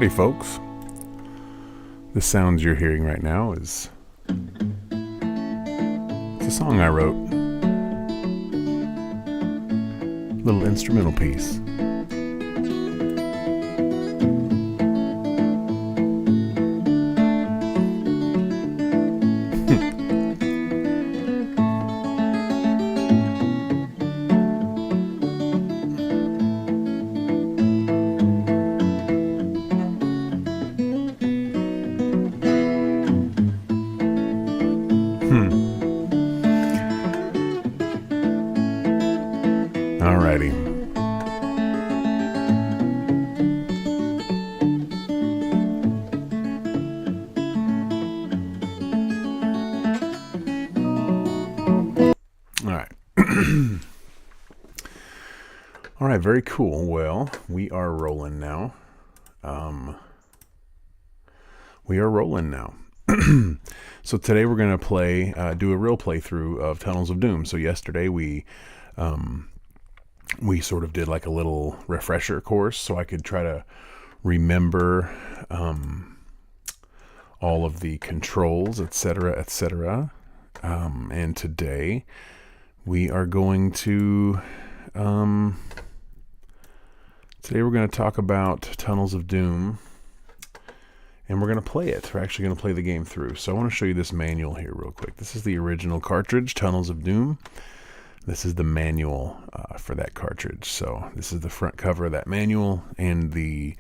Howdy, folks. The sounds you're hearing right now it's a song I wrote. Little instrumental piece. Alrighty. Alright. Alright, very cool. Well, we are rolling now. So today we're going to play, do a real playthrough of Tunnels of Doom. So yesterday we sort of did like a little refresher course so I could try to remember all of the controls, etc., etc. And today we are going to talk about Tunnels of Doom, and we're going to play it. We're actually going to play the game through. So I want to show you this manual here real quick. This is the original cartridge, Tunnels of Doom. This is the manual for that cartridge. So this is the front cover of that manual, and the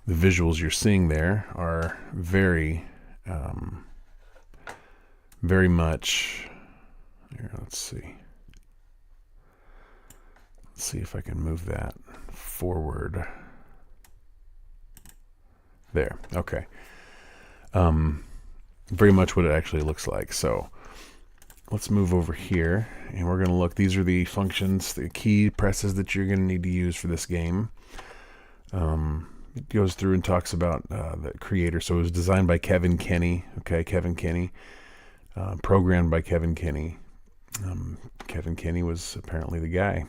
visuals you're seeing there are very much. Here, let's see if I can move that forward. There, okay. Very much what it actually looks like. So let's move over here, and we're going to look. These are the functions, the key presses that you're going to need to use for this game. It goes through and talks about the creator. So it was designed by Kevin Kenny. Okay, Kevin Kenny. Programmed by Kevin Kenny. Kevin Kenny was apparently the guy.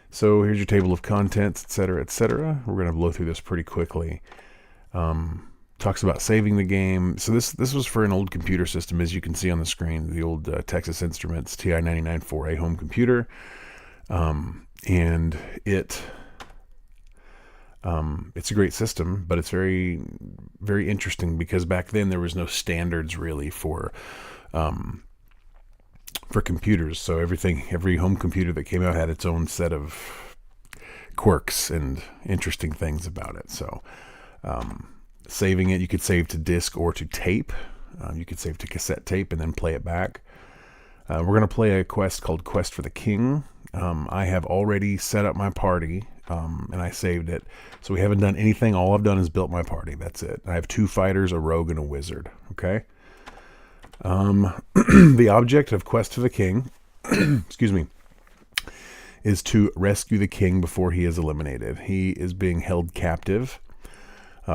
So here's your table of contents, etc., etc. We're going to blow through this pretty quickly. Talks about saving the game. So this was for an old computer system, as you can see on the screen, the old Texas Instruments TI-99 4A home computer. And it's a great system, but it's very, very interesting because back then there was no standards really for computers. So every home computer that came out had its own set of quirks and interesting things about it. So saving it, you could save to disk or to tape. You could save to cassette tape and then play it back. We're going to play a quest called Quest for the King. I have already set up my party, and I saved it. So we haven't done anything. All I've done is built my party. That's it. I have 2 fighters, a rogue, and a wizard. Okay. The object of Quest for the King, excuse me, is to rescue the king before he is eliminated. He is being held captive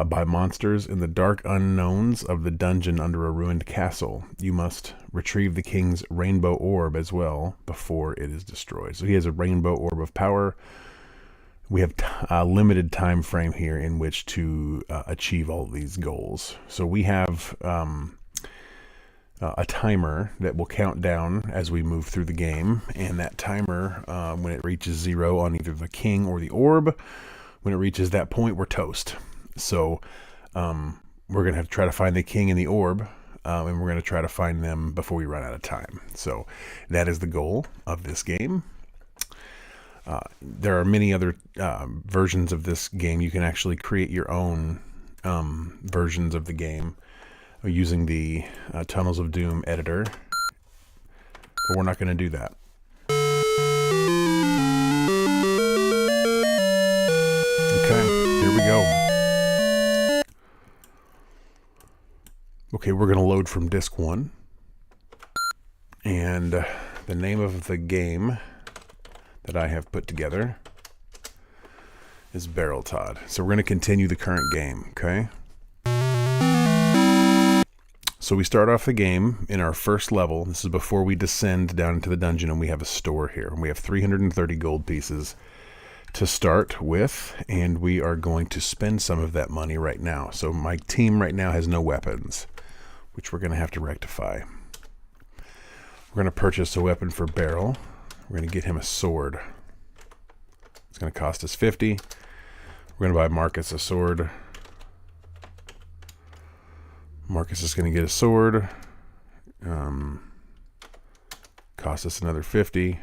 by monsters in the dark unknowns of the dungeon under a ruined castle. You must retrieve the king's rainbow orb as well before it is destroyed. So he has a rainbow orb of power. We have a limited time frame here in which to achieve all of these goals. So we have a timer that will count down as we move through the game, and that timer, when it reaches 0 on either the king or the orb, when it reaches that point, we're toast. So we're going to have to try to find the king and the orb, and we're going to try to find them before we run out of time. So that is the goal of this game. There are many other versions of this game. You can actually create your own versions of the game using the Tunnels of Doom editor, but we're not going to do that. Okay, here we go. Okay, we're going to load from disk 1, and the name of the game that I have put together is Barrel Todd. So we're going to continue the current game, okay? So we start off the game in our first level. This is before we descend down into the dungeon, and we have a store here. And we have 330 gold pieces to start with, and we are going to spend some of that money right now. So my team right now has no weapons, which we're going to have to rectify. We're going to purchase a weapon for Barrel. We're going to get him a sword. It's going to cost us 50. We're going to buy Marcus a sword. Marcus is going to get a sword. Cost us another 50.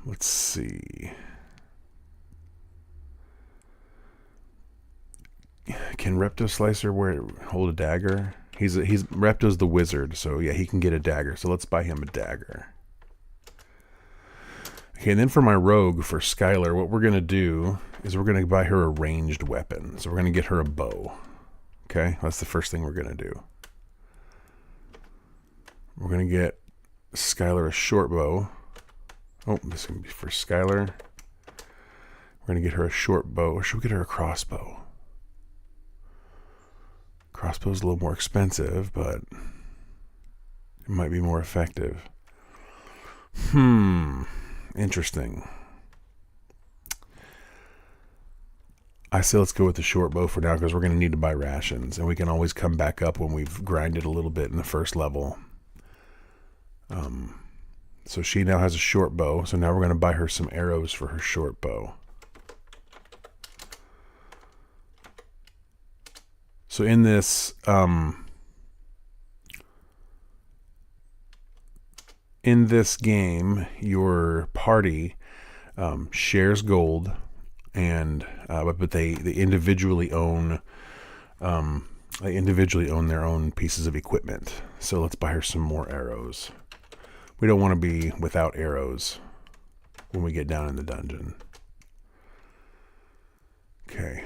Let's see. Can Repto Slicer hold a dagger? He's Repto's the wizard, so yeah, he can get a dagger. So let's buy him a dagger. Okay, and then for my rogue, for Skylar, what we're going to do is we're going to buy her a ranged weapon. So we're going to get her a bow. Okay, that's the first thing we're going to do. We're going to get Skylar a short bow. Oh, this is going to be for Skylar. We're going to get her a short bow. Or should we get her a crossbow? Crossbow's a little more expensive, but it might be more effective. Interesting. I say let's go with the short bow for now because we're going to need to buy rations, and we can always come back up when we've grinded a little bit in the first level. So she now has a short bow, so now we're going to buy her some arrows for her short bow. So in this game, your party shares gold, and but they individually own their own pieces of equipment. So let's buy her some more arrows. We don't want to be without arrows when we get down in the dungeon. Okay.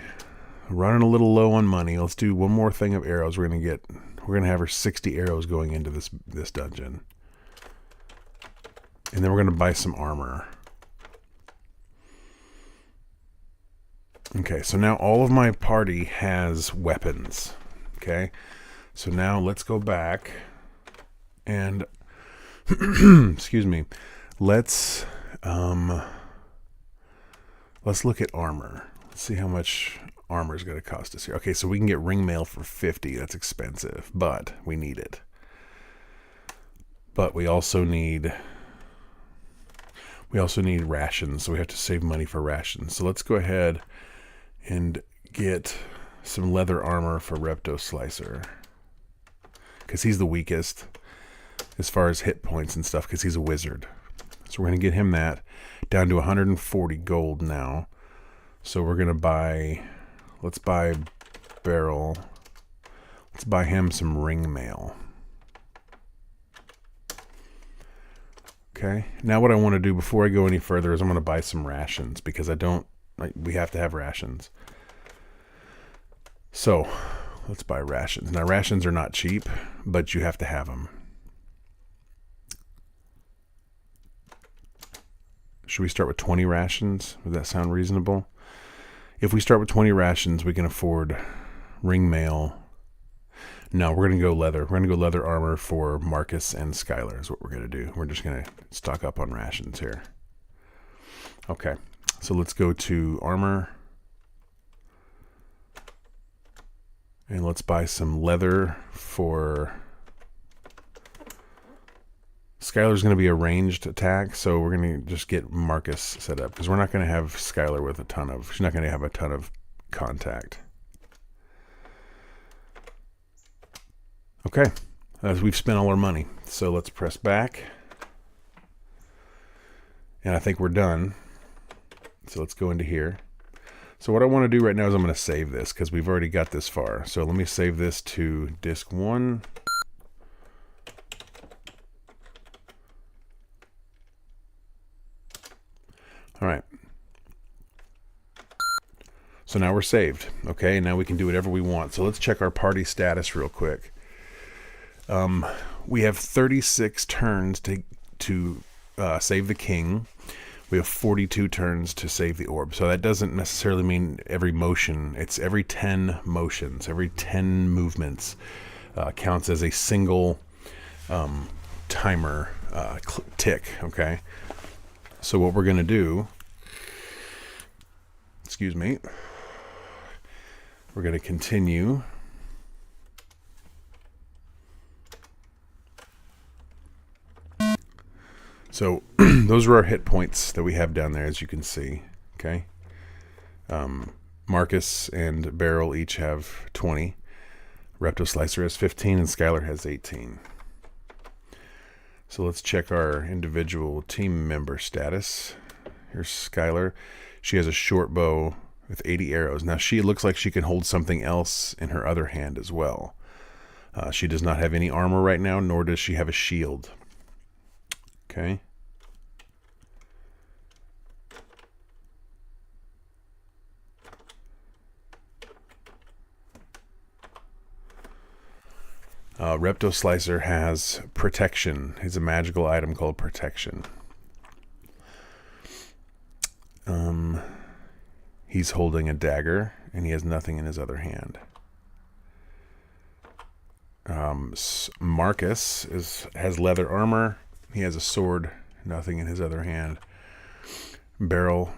Running a little low on money. Let's do one more thing of arrows. We're gonna have her 60 arrows going into this dungeon. And then we're gonna buy some armor. Okay, so now all of my party has weapons. Okay. So now let's go back and excuse me. Let's look at armor. Let's see how much armor is going to cost us here. Okay, so we can get ring mail for 50. That's expensive, but we need it. But we also need rations, so we have to save money for rations. So let's go ahead and get some leather armor for Repto Slicer, because he's the weakest as far as hit points and stuff, because he's a wizard. So we're going to get him that down to 140 gold now. So we're going to buy, let's buy Barrel. Let's buy him some ring mail. Okay. Now what I want to do before I go any further is I'm going to buy some rations, because we have to have rations. So let's buy rations. Now rations are not cheap, but you have to have them. Should we start with 20 rations? Would that sound reasonable? If we start with 20 rations, we can afford ring mail. No, we're going to go leather. We're going to go leather armor for Marcus and Skylar is what we're going to do. We're just going to stock up on rations here. Okay, so let's go to armor. And let's buy some leather for... Skylar's going to be a ranged attack, so we're going to just get Marcus set up, because we're not going to have Skylar with she's not going to have a ton of contact. Okay, as we've spent all our money, so let's press back. And I think we're done. So let's go into here. So what I want to do right now is I'm going to save this, because we've already got this far. So let me save this to disk 1. All right. So now we're saved. Okay, and now we can do whatever we want. So let's check our party status real quick. We have 36 turns to save the king. We have 42 turns to save the orb. So that doesn't necessarily mean every motion. It's every 10 motions, every 10 movements counts as a single timer tick. Okay. So what we're going to do, excuse me, we're going to continue. So those are our hit points that we have down there, as you can see. Okay. Marcus and Beryl each have 20. Repto Slicer has 15 and Skylar has 18. So let's check our individual team member status. Here's Skylar. She has a short bow with 80 arrows. Now she looks like she can hold something else in her other hand as well. She does not have any armor right now, nor does she have a shield. Okay. Repto Slicer has protection. It's a magical item called protection. He's holding a dagger, and he has nothing in his other hand. Marcus has leather armor. He has a sword, nothing in his other hand. Beryl,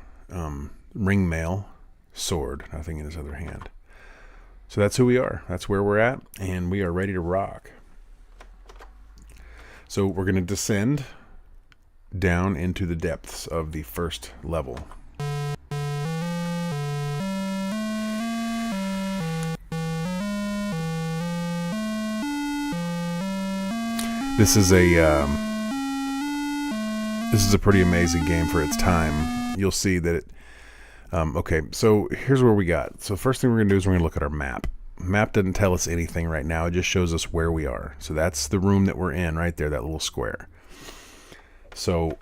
ring mail, sword, nothing in his other hand. So that's who we are. That's where we're at, and we are ready to rock. So we're going to descend down into the depths of the first level. This is a pretty amazing game for its time. You'll see that it. Okay, so here's where we got. So first thing we're going to do is we're going to look at our map. Map doesn't tell us anything right now. It just shows us where we are. So that's the room that we're in right there, that little square. So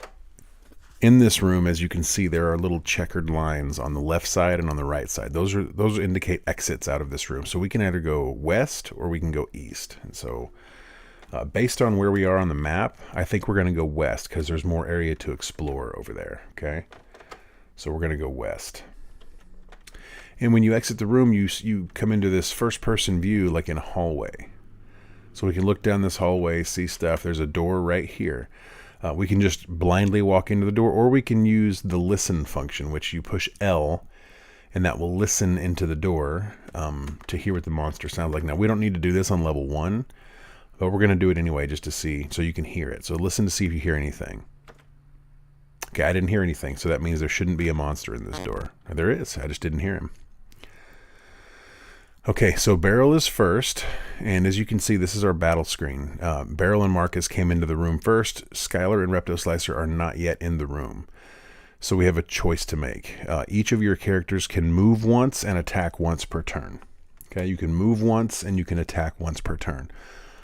in this room, as you can see, there are little checkered lines on the left side and on the right side. Those indicate exits out of this room. So we can either go west or we can go east. And so based on where we are on the map, I think we're going to go west because there's more area to explore over there. Okay. So we're going to go west. And when you exit the room, you come into this first-person view like in a hallway. So we can look down this hallway, see stuff. There's a door right here. We can just blindly walk into the door, or we can use the listen function, which you push L, and that will listen into the door to hear what the monster sounds like. Now, we don't need to do this on level 1, but we're going to do it anyway just to see, so you can hear it. So listen to see if you hear anything. Okay, I didn't hear anything, so that means there shouldn't be a monster in this door. There is, I just didn't hear him. Okay, so Beryl is first, and as you can see, this is our battle screen. Beryl and Marcus came into the room first. Skylar and Repto Slicer are not yet in the room. So we have a choice to make. Each of your characters can move once and attack once per turn. Okay, you can move once and you can attack once per turn.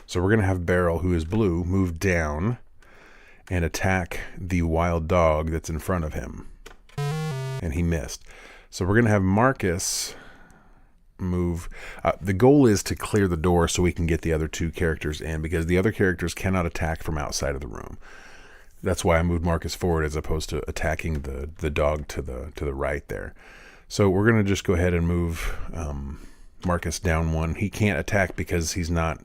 So we're going to have Beryl, who is blue, move down and attack the wild dog that's in front of him. And he missed. So we're going to have Marcus move. The goal is to clear the door so we can get the other two characters in, because the other characters cannot attack from outside of the room. That's why I moved Marcus forward as opposed to attacking the dog to the right there. So we're going to just go ahead and move Marcus down one. He can't attack because he's not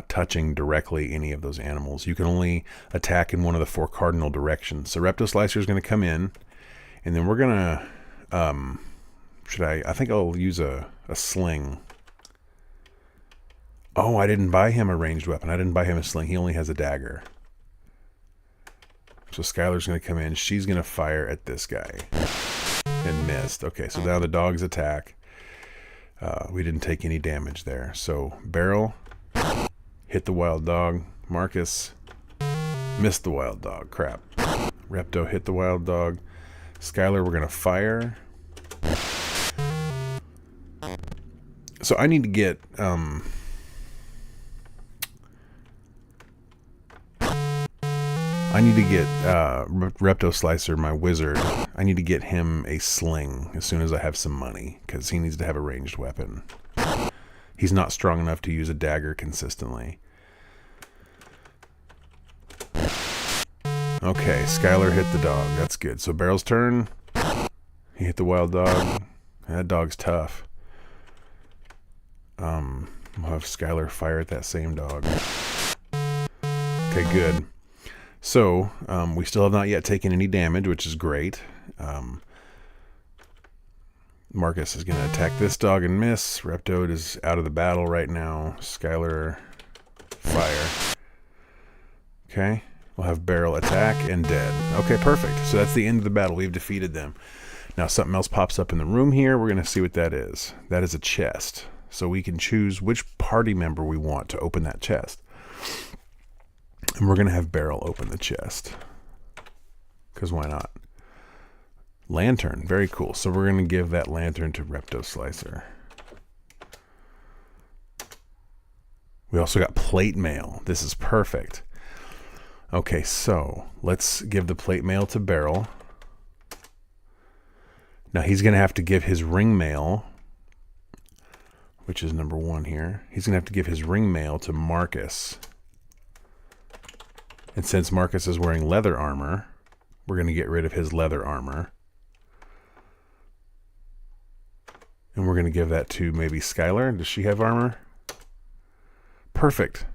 touching directly any of those animals. You can only attack in one of the 4 cardinal directions. So Repto Slicer is going to come in, and then we're going to I think I'll use a sling. Oh, I didn't buy him a ranged weapon. I didn't buy him a sling. He only has a dagger. So Skylar's going to come in. She's going to fire at this guy. And missed. Okay, so now the dogs attack. We didn't take any damage there. So Beryl hit the wild dog. Marcus missed the wild dog. Crap. Repto hit the wild dog. Skylar, we're going to fire. So I need to get Repto Slicer, my wizard. I need to get him a sling as soon as I have some money, because he needs to have a ranged weapon. He's not strong enough to use a dagger consistently. Okay, Skylar hit the dog. That's good. So Beryl's turn. He hit the wild dog. That dog's tough. We'll have Skylar fire at that same dog. Okay, good. So we still have not yet taken any damage, which is great. Marcus is going to attack this dog and miss. Reptode is out of the battle right now. Skylar, fire. Okay, we'll have Barrel attack and dead. Okay, perfect. So that's the end of the battle. We've defeated them. Now something else pops up in the room here. We're going to see what that is. That is a chest. So we can choose which party member we want to open that chest. And we're going to have Barrel open the chest. Because why not? Lantern, very cool. So we're going to give that lantern to Repto Slicer. We also got plate mail. This is perfect. Okay, so let's give the plate mail to Barrel. Now he's going to have to give his ring mail, which is number 1 here. He's going to have to give his ring mail to Marcus. And since Marcus is wearing leather armor, we're going to get rid of his leather armor. And we're going to give that to maybe Skylar. Does she have armor? Perfect.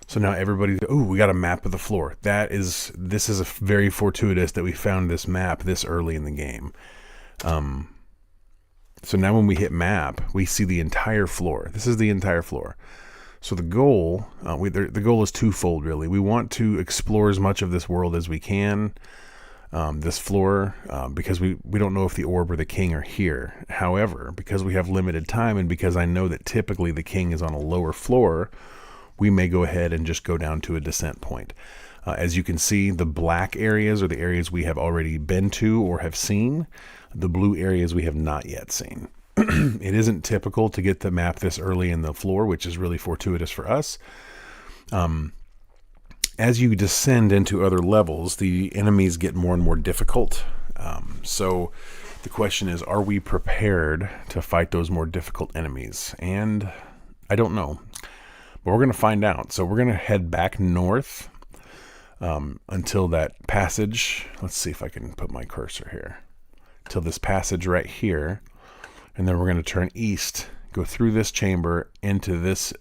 So now everybody, ooh, we got a map of the floor. This is a very fortuitous that we found this map this early in the game. So now when we hit map, we see the entire floor. This is the entire floor. So the goal, the goal is twofold really. We want to explore as much of this world as we can, this floor, because we don't know if the orb or the king are here. However, because we have limited time and because I know that typically the king is on a lower floor, we may go ahead and just go down to a descent point. As you can see, the black areas are the areas we have already been to or have seen. The blue areas we have not yet seen. It isn't typical to get the map this early in the floor, which is really fortuitous for us. As you descend into other levels, the enemies get more and more difficult. So the question is, are we prepared to fight those more difficult enemies? And I don't know. But we're going to find out. So we're going to head back north until that passage. Let's see if I can put my cursor here. Till this passage right here. And then we're going to turn east, go through this chamber into this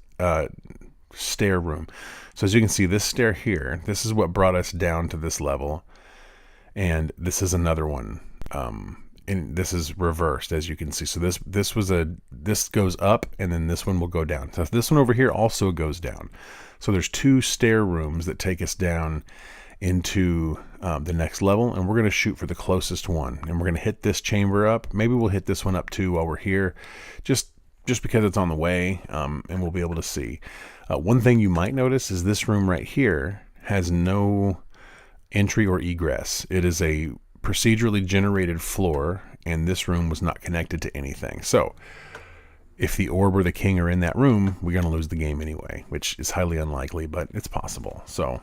stair room. So as you can see, this stair here, this is what brought us down to this level. And this is another one. And this is reversed, as you can see. So this goes up, and then this one will go down. So this one over here also goes down. So there's 2 stair rooms that take us down into the next level, and we're going to shoot for the closest one. And we're going to hit this chamber up. Maybe we'll hit this one up too while we're here, just because it's on the way, and we'll be able to see. One thing you might notice is this room right here has no entry or egress. It is a procedurally generated floor, and this room was not connected to anything. So if the orb or the king are in that room, we're going to lose the game anyway, which is highly unlikely, but it's possible. So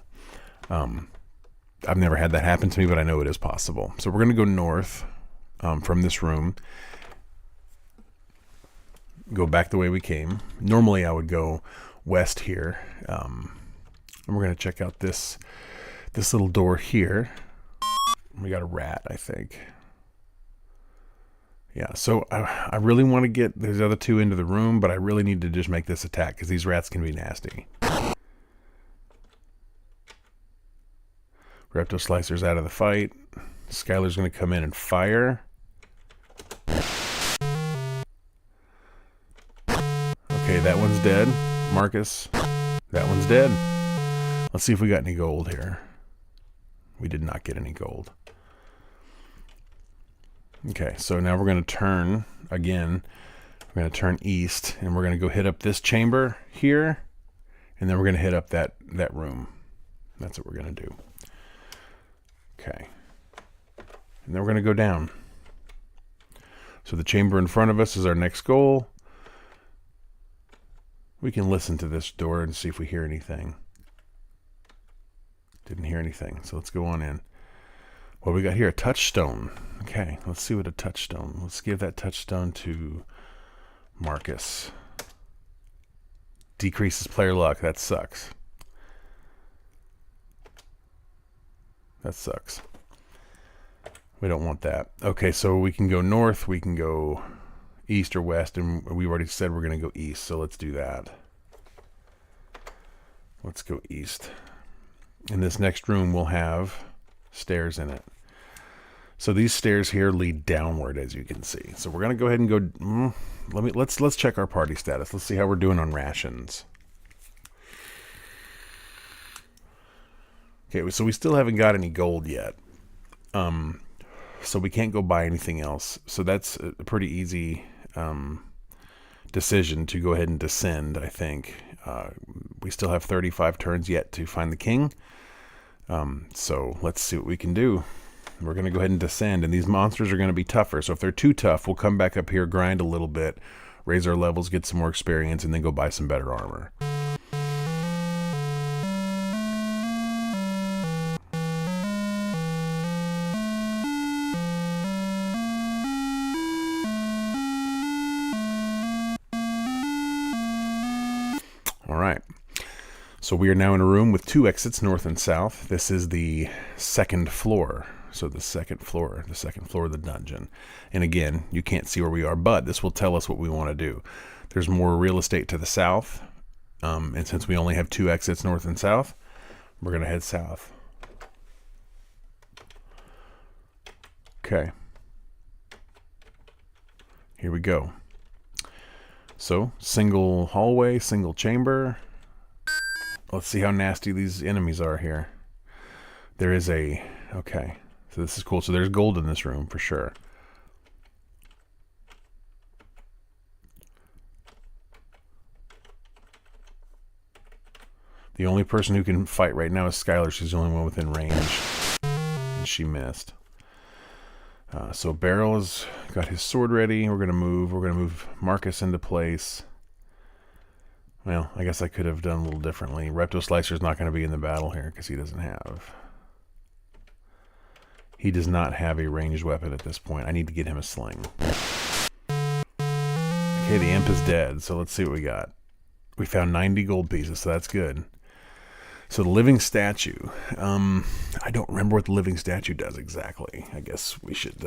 I've never had that happen to me, but I know it is possible. So we're going to go north from this room, go back the way we came. Normally I would go west here, and we're going to check out this little door here. We got a rat, I think. Yeah, so I really want to get these other 2 into the room, but I really need to just make this attack because these rats can be nasty. Repto Slicer's out of the fight. Skylar's going to come in and fire. Okay, that one's dead. Marcus, that one's dead. Let's see if we got any gold here. We did not get any gold. Okay, so now we're going to turn again. We're going to turn east, and we're going to go hit up this chamber here, and then we're going to hit up that room. That's what we're going to do. Okay. And then we're going to go down. So the chamber in front of us is our next goal. We can listen to this door and see if we hear anything. Didn't hear anything, so let's go on in. What we got here? A touchstone. Okay, let's see what a touchstone. Let's give that touchstone to Marcus. Decreases player luck. That sucks. That sucks. We don't want that. Okay, so we can go north, we can go east or west, and we already said we're going to go east, so let's do that. Let's go east. And this next room will have stairs in it. So these stairs here lead downward, as you can see. So we're gonna go ahead and go. Let's check our party status. Let's see how we're doing on rations. Okay, so we still haven't got any gold yet. So we can't go buy anything else. So that's a pretty easy decision to go ahead and descend, I think. We still have 35 turns yet to find the king. So let's see what we can do. We're going to go ahead and descend, and these monsters are going to be tougher. So if they're too tough, we'll come back up here, grind a little bit, raise our levels, get some more experience, and then go buy some better armor. All right. So we are now in a room with 2 exits, north and south. This is the second floor. So the second floor of the dungeon. And again, you can't see where we are, but this will tell us what we want to do. There's more real estate to the south. And since we only have 2 exits, north and south, we're going to head south. Okay. Here we go. So, single hallway, single chamber. Let's see how nasty these enemies are here. There is a... Okay. So this is cool. So there's gold in this room for sure. The only person who can fight right now is Skylar. She's the only one within range. And she missed. So Barrel has got his sword ready. We're going to move Marcus into place. Well, I guess I could have done a little differently. Repto Slicer's not going to be in the battle here because he does not have a ranged weapon at this point. I need to get him a sling. Okay, the imp is dead, so let's see what we got. We found 90 gold pieces, so that's good. So the living statue. I don't remember what the living statue does exactly. I guess we should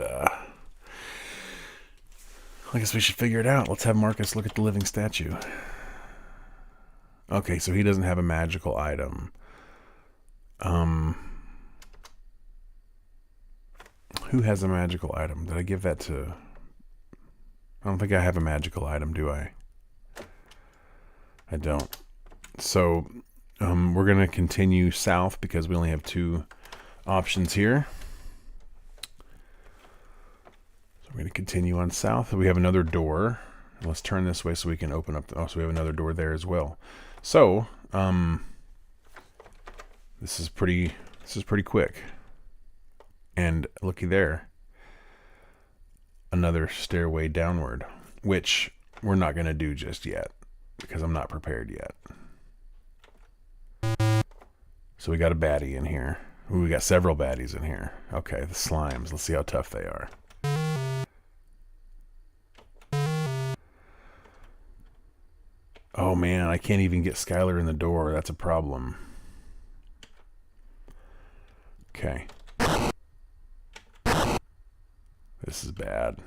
figure it out. Let's have Marcus look at the living statue. Okay, so he doesn't have a magical item. Who has a magical item? Did I give that to... I don't think I have a magical item, do I? I don't. So, we're going to continue south because we only have 2 options here. So we're going to continue on south. We have another door. Let's turn this way so we can open up... Oh, so we have another door there as well. So, this is pretty quick. And looky there, another stairway downward, which we're not going to do just yet because I'm not prepared yet. So we got a baddie in here. Ooh, we got several baddies in here. Okay, the slimes. Let's see how tough they are. Oh man, I can't even get Skylar in the door. That's a problem. Okay. This is bad.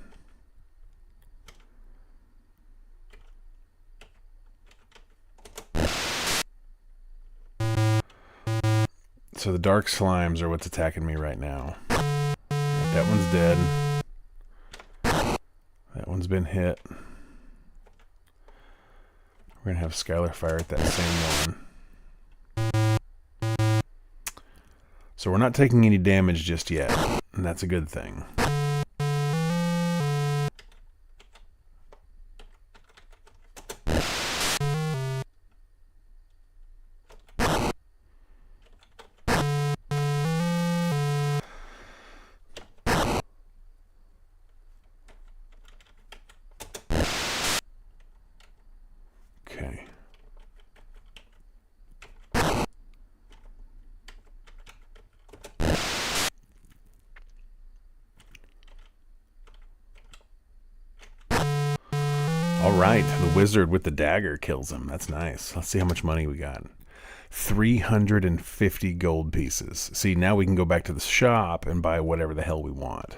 So the dark slimes are what's attacking me right now. That one's dead. That one's been hit. We're going to have Skylar fire at that same one. So we're not taking any damage just yet, and that's a good thing. Okay. All right, the wizard with the dagger kills him. That's nice. Let's see how much money we got. 350 gold pieces. See, now we can go back to the shop and buy whatever the hell we want.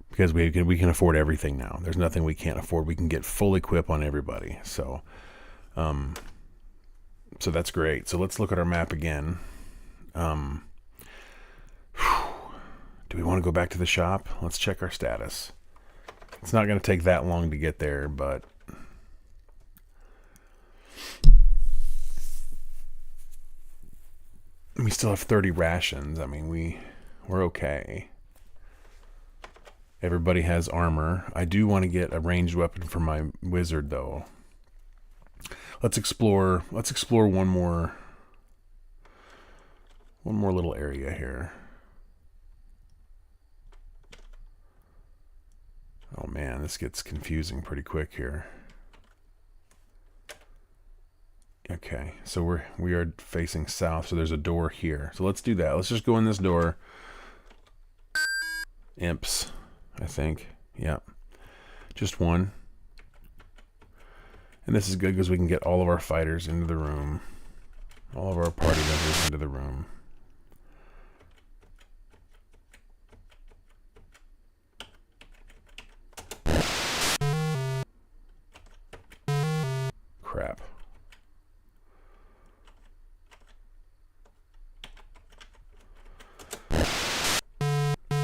Because we can afford everything now. There's nothing we can't afford. We can get full equip on everybody. So, So that's great. So let's look at our map again. Do we want to go back to the shop? Let's check our status. It's not going to take that long to get there, but we still have 30 rations. I mean, we're okay. Everybody has armor. I do want to get a ranged weapon for my wizard, though. Let's explore one more little area here. Oh man, this gets confusing pretty quick here. Okay, so we are facing south, so there's a door here. So let's do that. Let's just go in this door. Imps, I think. Yep. Just one. And this is good because we can get all of our fighters into the room. All of our party members into the room. Crap.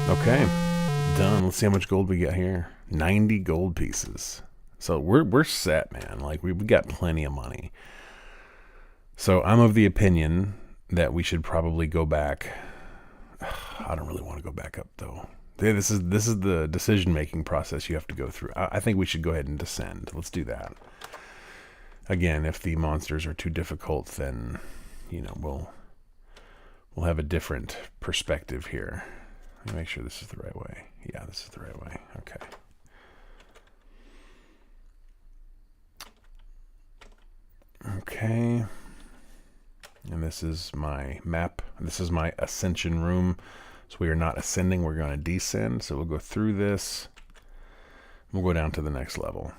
Okay, done. Let's see how much gold we get here. 90 gold pieces. So we're set, man. Like we got plenty of money. So I'm of the opinion that we should probably go back. I don't really want to go back up though. This is the decision-making process you have to go through. I think we should go ahead and descend. Let's do that. Again, if the monsters are too difficult, then we'll have a different perspective here. Let me make sure this is the right way. Yeah, this is the right way. Okay. Okay. And this is my map. This is my ascension room. So we are not ascending, we're going to descend. So we'll go through this. We'll go down to the next level.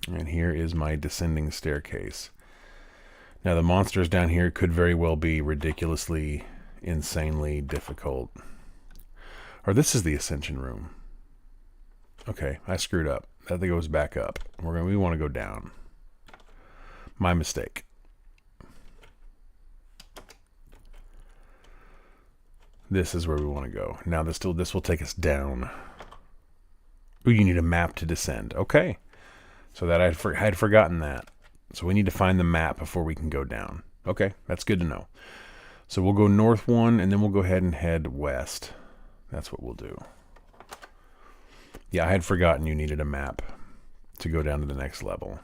And here is my descending staircase. Now the monsters down here could very well be ridiculously, insanely difficult. Or this is the ascension room. Okay, I screwed up. That thing goes back up. We want to go down. My mistake. This is where we want to go. Now this will take us down. Ooh, you need a map to descend. Okay. So that I had forgotten that. So we need to find the map before we can go down. Okay, that's good to know. So we'll go north one, and then we'll go ahead and head west. That's what we'll do. Yeah, I had forgotten you needed a map to go down to the next level.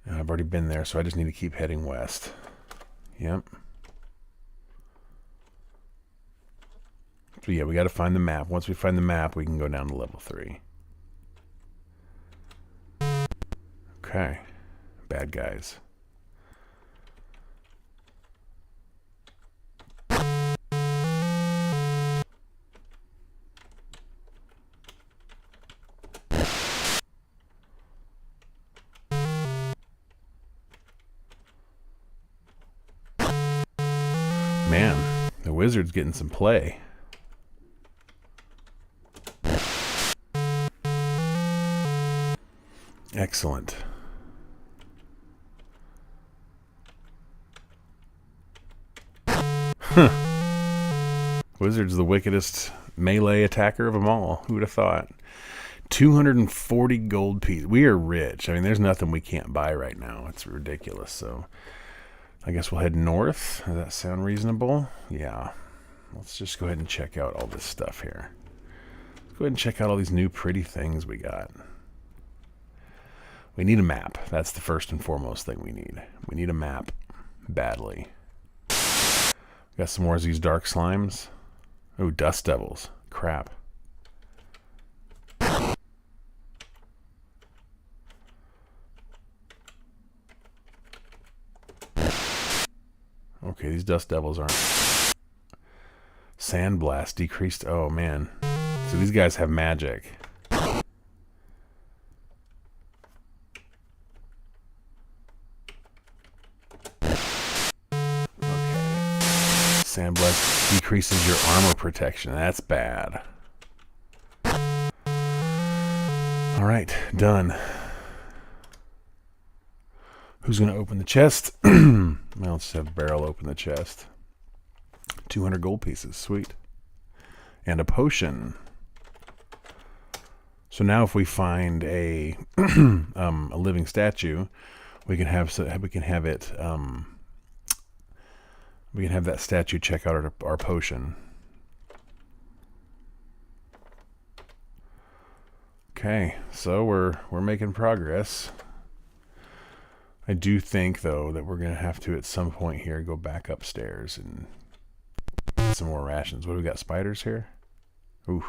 And I've already been there, so I just need to keep heading west. Yep. So yeah, we got to find the map. Once we find the map, we can go down to level 3. Okay. Bad guys. Man, the wizard's getting some play. Excellent. Huh. Wizard's the wickedest melee attacker of them all. Who would have thought? 240 gold pieces. We are rich. I mean, there's nothing we can't buy right now. It's ridiculous. So I guess we'll head north. Does that sound reasonable? Yeah. Let's just go ahead and check out all this stuff here. Let's go ahead and check out all these new pretty things we got. We need a map. That's the first and foremost thing we need. We need a map badly. Got some more of these dark slimes. Oh, dust devils. Crap. Okay, these dust devils aren't. Sandblast decreased. Oh, man. So these guys have magic. Sandblast decreases your armor protection. That's bad. Alright, done. Who's going to open the chest? Well, let's have Barrel open the chest. 200 gold pieces. Sweet. And a potion. So now if we find a a living statue, we can have it we can have that statue check out our potion. Okay, so we're making progress. I do think, though, that we're going to have to, at some point here, go back upstairs and get some more rations. What do we got? Spiders here? Ooh,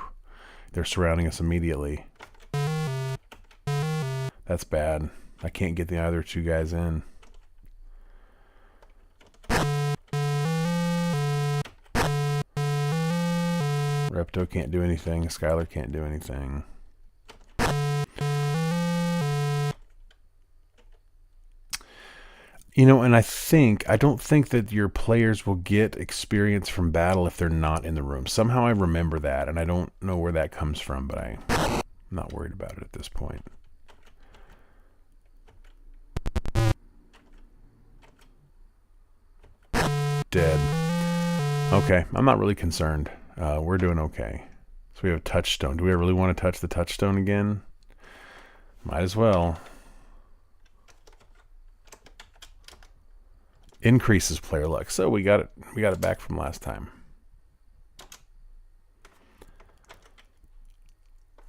they're surrounding us immediately. That's bad. I can't get the other two guys in. Repto can't do anything. Skylar can't do anything. You know, and I don't think that your players will get experience from battle if they're not in the room. Somehow I remember that, and I don't know where that comes from, but I'm not worried about it at this point. Dead. Okay, I'm not really concerned. We're doing okay. So we have a touchstone. Do we really want to touch the touchstone again? Might as well. Increases player luck. So we got it back from last time.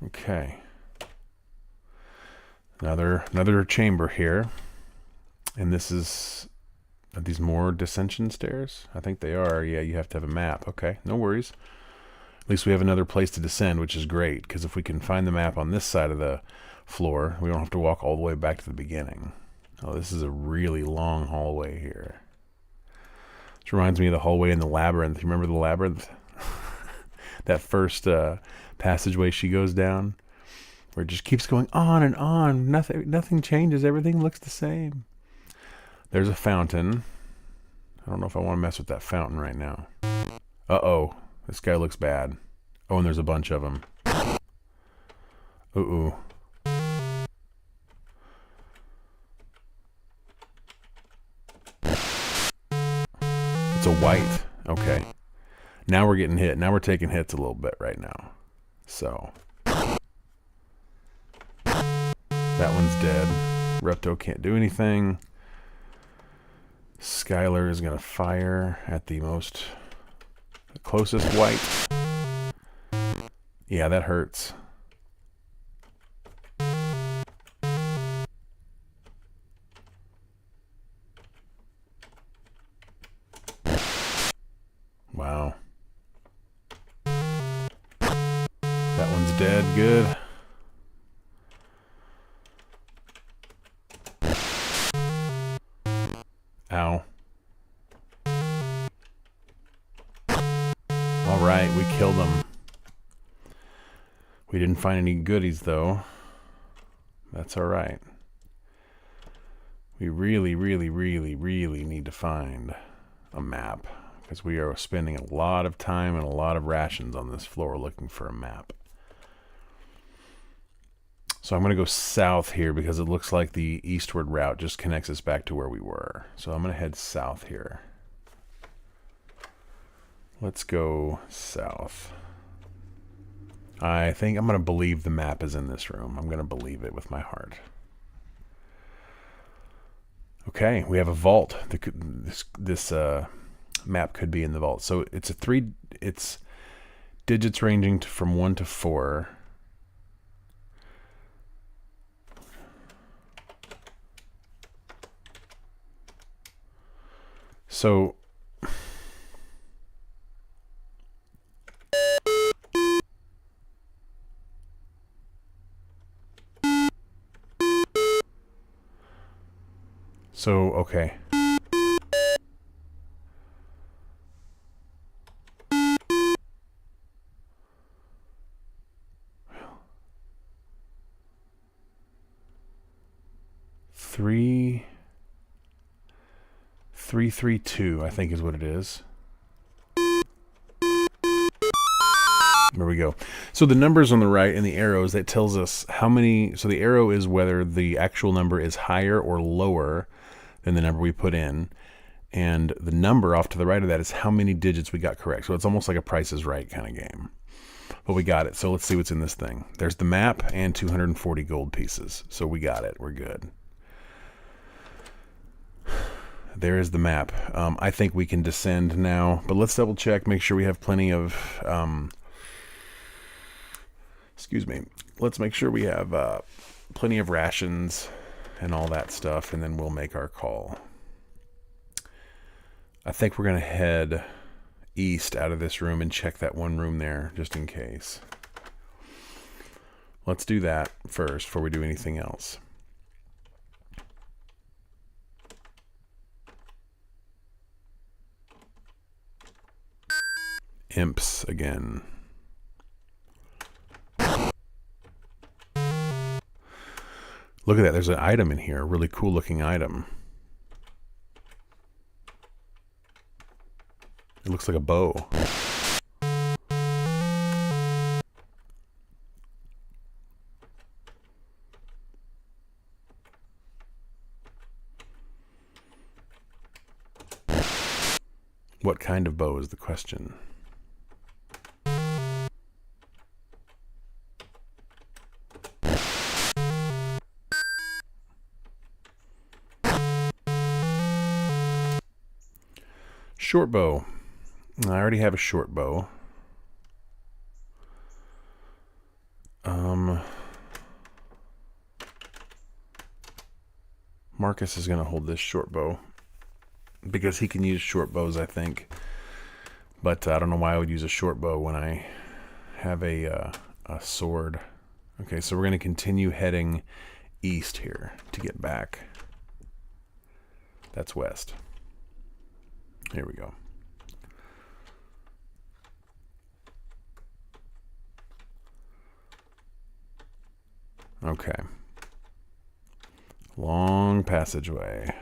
Okay. Another chamber here. And this is, are these more dissension stairs? I think they are. Yeah, you have to have a map. Okay, no worries. At least we have another place to descend, which is great, because if we can find the map on this side of the floor, we don't have to walk all the way back to the beginning. Oh, this is a really long hallway here. Which reminds me of the hallway in the labyrinth. You remember the labyrinth? That first passageway she goes down, where it just keeps going on and on. Nothing changes. Everything looks the same. There's a fountain. I don't know if I want to mess with that fountain right now. Uh-oh. This guy looks bad. Oh, and there's a bunch of them. Uh-oh. It's a white. Okay. Now we're getting hit. Now we're taking hits a little bit right now. So. That one's dead. Repto can't do anything. Skylar is going to fire at the closest white. Yeah, that hurts. Wow. That one's dead. Good. Ow. Alright, we killed them. We didn't find any goodies, though. That's alright. We really, really, really, really need to find a map, because we are spending a lot of time and a lot of rations on this floor looking for a map. So I'm going to go south here because it looks like the eastward route just connects us back to where we were. So I'm going to head south here. Let's go south. I think I'm going to believe the map is in this room. I'm going to believe it with my heart. Okay, we have a vault. This map could be in the vault. So it's it's digits ranging from 1 to 4. So okay. Three, 332, I think is what it is. There we go. So the numbers on the right and the arrows, that tells us how many. So the arrow is whether the actual number is higher or lower than the number we put in. And the number off to the right of that is how many digits we got correct. So it's almost like a Price is Right kind of game. But we got it. So let's see what's in this thing. There's the map and 240 gold pieces. So we got it. We're good. There is the map. I think we can descend now. But let's double check. Make sure we have plenty of... excuse me. Let's make sure we have plenty of rations and all that stuff. And then we'll make our call. I think we're going to head east out of this room and check that one room there just in case. Let's do that first before we do anything else. Imps again. Look at that. There's an item in here. A really cool looking item. It looks like a bow. What kind of bow is the question? Short bow. I already have a short bow. Marcus is going to hold this short bow because he can use short bows, I think. But I don't know why I would use a short bow when I have a sword. Okay, so we're going to continue heading east here to get back. That's west. Here we go. Okay. Long passageway.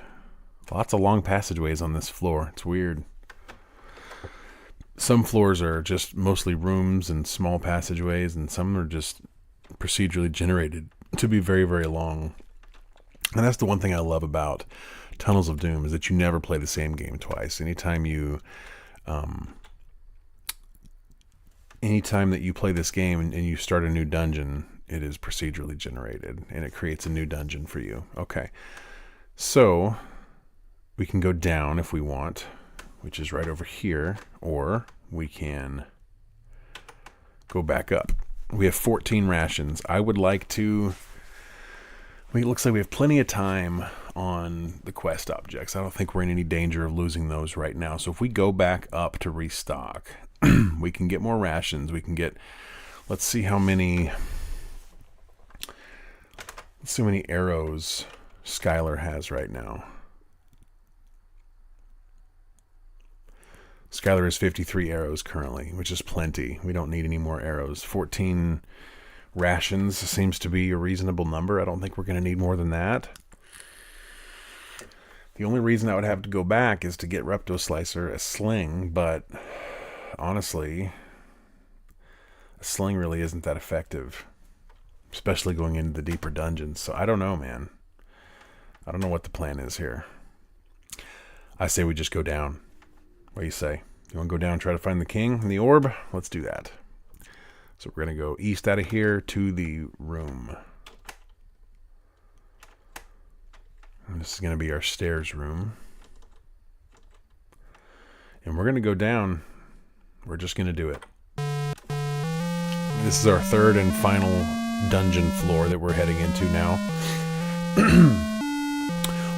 Lots of long passageways on this floor. It's weird. Some floors are just mostly rooms and small passageways, and some are just procedurally generated to be very, very long. And that's the one thing I love about Tunnels of Doom, is that you never play the same game twice. Anytime that you play this game and you start a new dungeon, it is procedurally generated, and it creates a new dungeon for you. Okay, so we can go down if we want, which is right over here, or we can go back up. We have 14 rations. I would like to... It looks like we have plenty of time on the quest objects. I don't think we're in any danger of losing those right now. So if we go back up to restock, we can get more rations. We can get... Let's see how many... Let's see how many arrows Skylar has right now. Skylar has 53 arrows currently, which is plenty. We don't need any more arrows. 14 rations seems to be a reasonable number. I don't think we're going to need more than that. The only reason I would have to go back is to get Repto Slicer, a sling, but honestly, a sling really isn't that effective, especially going into the deeper dungeons. So I don't know, man. I don't know what the plan is here. I say we just go down. What do you say? You want to go down and try to find the king and the orb? Let's do that. So we're going to go east out of here to the room. And this is going to be our stairs room. And we're going to go down. We're just going to do it. This is our third and final dungeon floor that we're heading into now.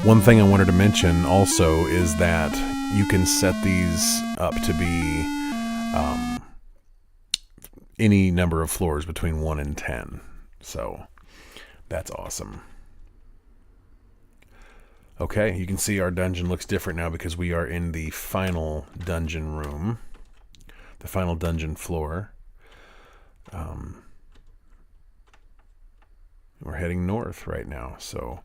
One thing I wanted to mention also is that you can set these up to be any number of floors between 1 and 10. So that's awesome. Okay, you can see our dungeon looks different now because we are in the final dungeon room, the final dungeon floor. We're heading north right now, so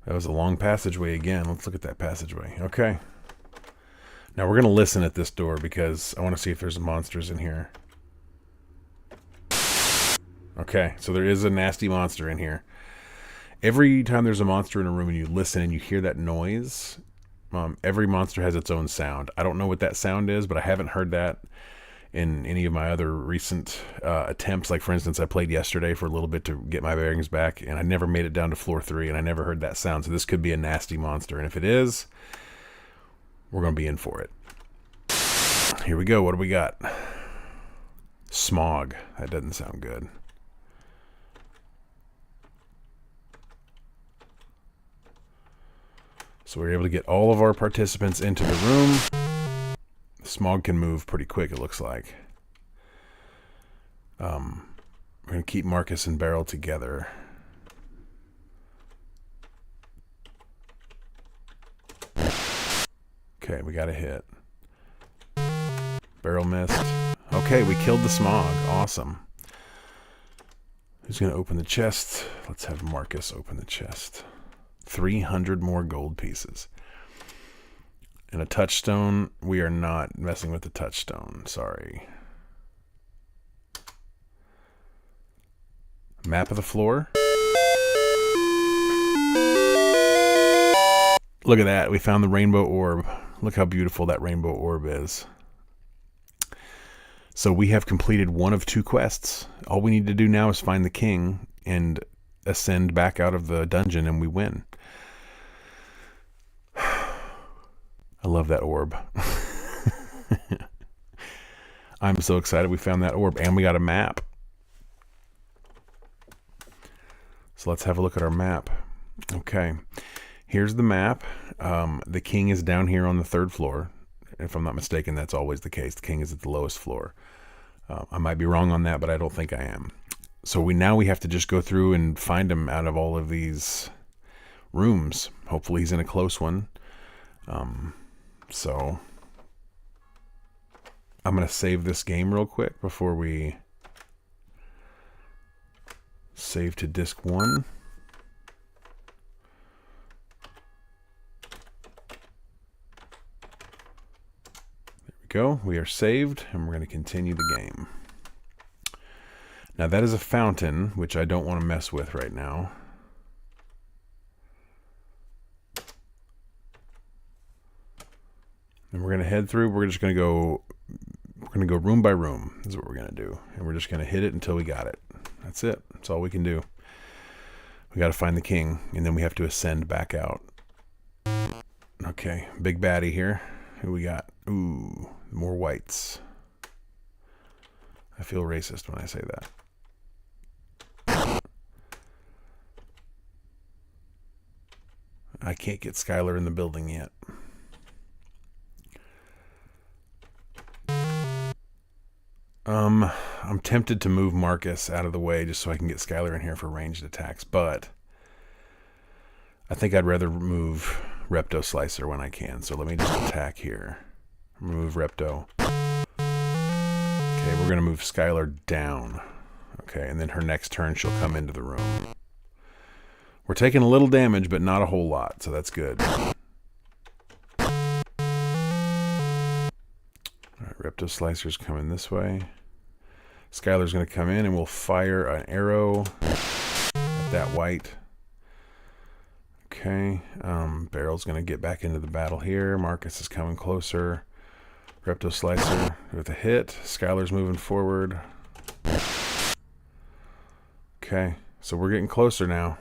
That was a long passageway again. Let's look at that passageway. Okay. Now we're going to listen at this door because I want to see if there's monsters in here. Okay, so there is a nasty monster in here. Every time there's a monster in a room and you listen and you hear that noise, every monster has its own sound. I don't know what that sound is, but I haven't heard that in any of my other recent attempts. Like, for instance, I played yesterday for a little bit to get my bearings back, and I never made it down to floor 3, and I never heard that sound. So this could be a nasty monster, and if it is, we're going to be in for it. Here we go. What do we got? Smog. That doesn't sound good. So we're able to get all of our participants into the room. Smog can move pretty quick, it looks like. We're going to keep Marcus and Beryl together. Okay, we got a hit. Beryl missed. Okay, we killed the Smog. Awesome. Who's going to open the chest? Let's have Marcus open the chest. 300 more gold pieces. And a touchstone. We are not messing with the touchstone. Sorry. Map of the floor. Look at that. We found the rainbow orb. Look how beautiful that rainbow orb is. So we have completed one of 2 quests. All we need to do now is find the king and ascend back out of the dungeon, and we win. I love that orb. I'm so excited we found that orb, and we got a map. So let's have a look at our map. Okay, here's the map. The king is down here on the 3rd floor. If I'm not mistaken, that's always the case. The king is at the lowest floor. I might be wrong on that, but I don't think I am. So we have to just go through and find him out of all of these rooms. Hopefully he's in a close one. So I'm going to save this game real quick before we save to disk 1. There we go. We are saved, and we're going to continue the game. Now that is a fountain, which I don't want to mess with right now. And we're going to head through. We're going to go room by room. This is what we're going to do. And we're just going to hit it until we got it. That's it. That's all we can do. We got to find the king, and then we have to ascend back out. Okay, big baddie here. Who we got? Ooh, more whites. I feel racist when I say that. I can't get Skylar in the building yet. I'm tempted to move Marcus out of the way just so I can get Skylar in here for ranged attacks, but I think I'd rather move Repto Slicer when I can. So let me just attack here. Remove Repto. Okay, we're going to move Skylar down. Okay, and then her next turn she'll come into the room. We're taking a little damage, but not a whole lot, so that's good. Alright, Repto Slicer's coming this way. Skylar's going to come in and we'll fire an arrow at that white. Okay, Beryl's going to get back into the battle here. Marcus is coming closer. Repto Slicer with a hit. Skylar's moving forward. Okay, so we're getting closer now.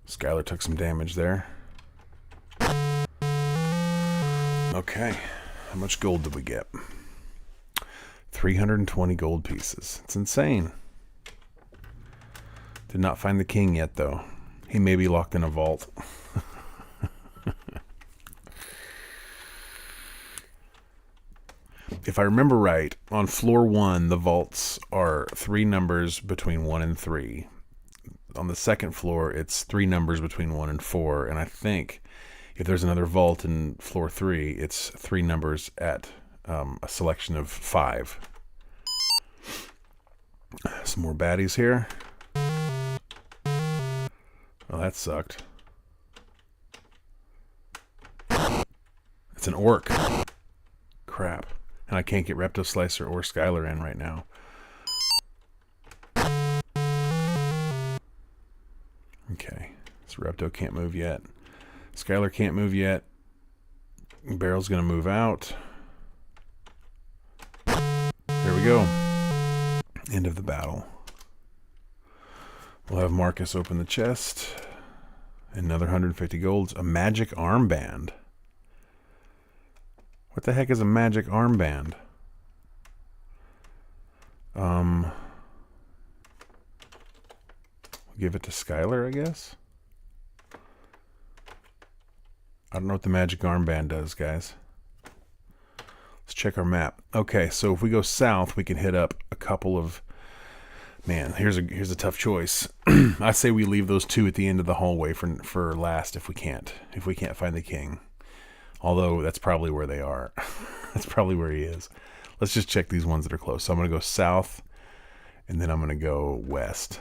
Skylar took some damage there. Okay, how much gold did we get? 320 gold pieces. It's insane. Did not find the king yet, though. He may be locked in a vault. If I remember right, on floor 1, the vaults are 3 numbers between 1 and 3. On the second floor, it's 3 numbers between 1 and 4. And I think if there's another vault in floor 3, it's 3 numbers at a selection of 5. Some more baddies here. Well, that sucked. It's an orc. Crap. And I can't get Repto Slicer or Skylar in right now. Okay. So Repto can't move yet. Skylar can't move yet. Barrel's going to move out. There we go. End of the battle. We'll have Marcus open the chest. Another 150 golds. A magic armband. What the heck is a magic armband? We'll give it to Skylar, I guess. I don't know what the magic armband does, guys. Let's check our map. Okay, so if we go south, we can hit up a couple of... Man, here's a tough choice. I say we leave those 2 at the end of the hallway for last if we can't find the king. Although that's probably where they are. That's probably where he is. Let's just check these ones that are close. So I'm going to go south, and then I'm going to go west.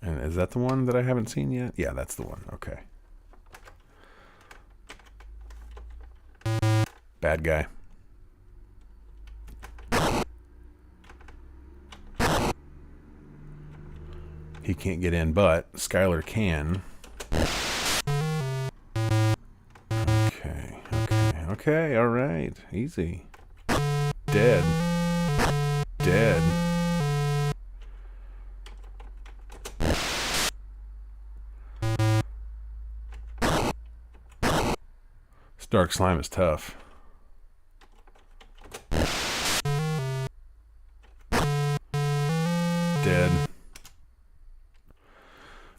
And is that the one that I haven't seen yet? Yeah, that's the one. Okay. Bad guy. He can't get in, but Skylar can. Okay, all right. Easy. Dead. Dead. This dark slime is tough. Dead.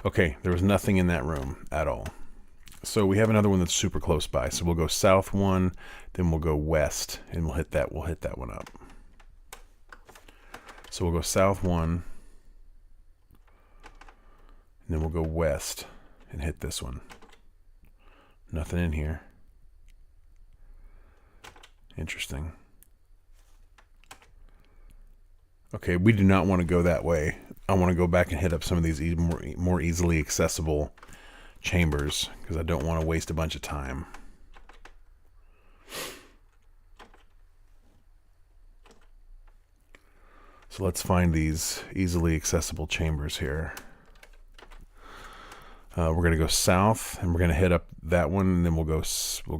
Okay, there was nothing in that room at all. So we have another one that's super close by. So we'll go south one, then we'll go west, and we'll hit that one up. So we'll go south one, and then we'll go west and hit this one. Nothing in here. Interesting. Okay, we do not want to go that way. I want to go back and hit up some of these more easily accessible chambers because I don't want to waste a bunch of time. So let's find these easily accessible chambers here. We're going to go south, and we're going to hit up that one, and then we'll go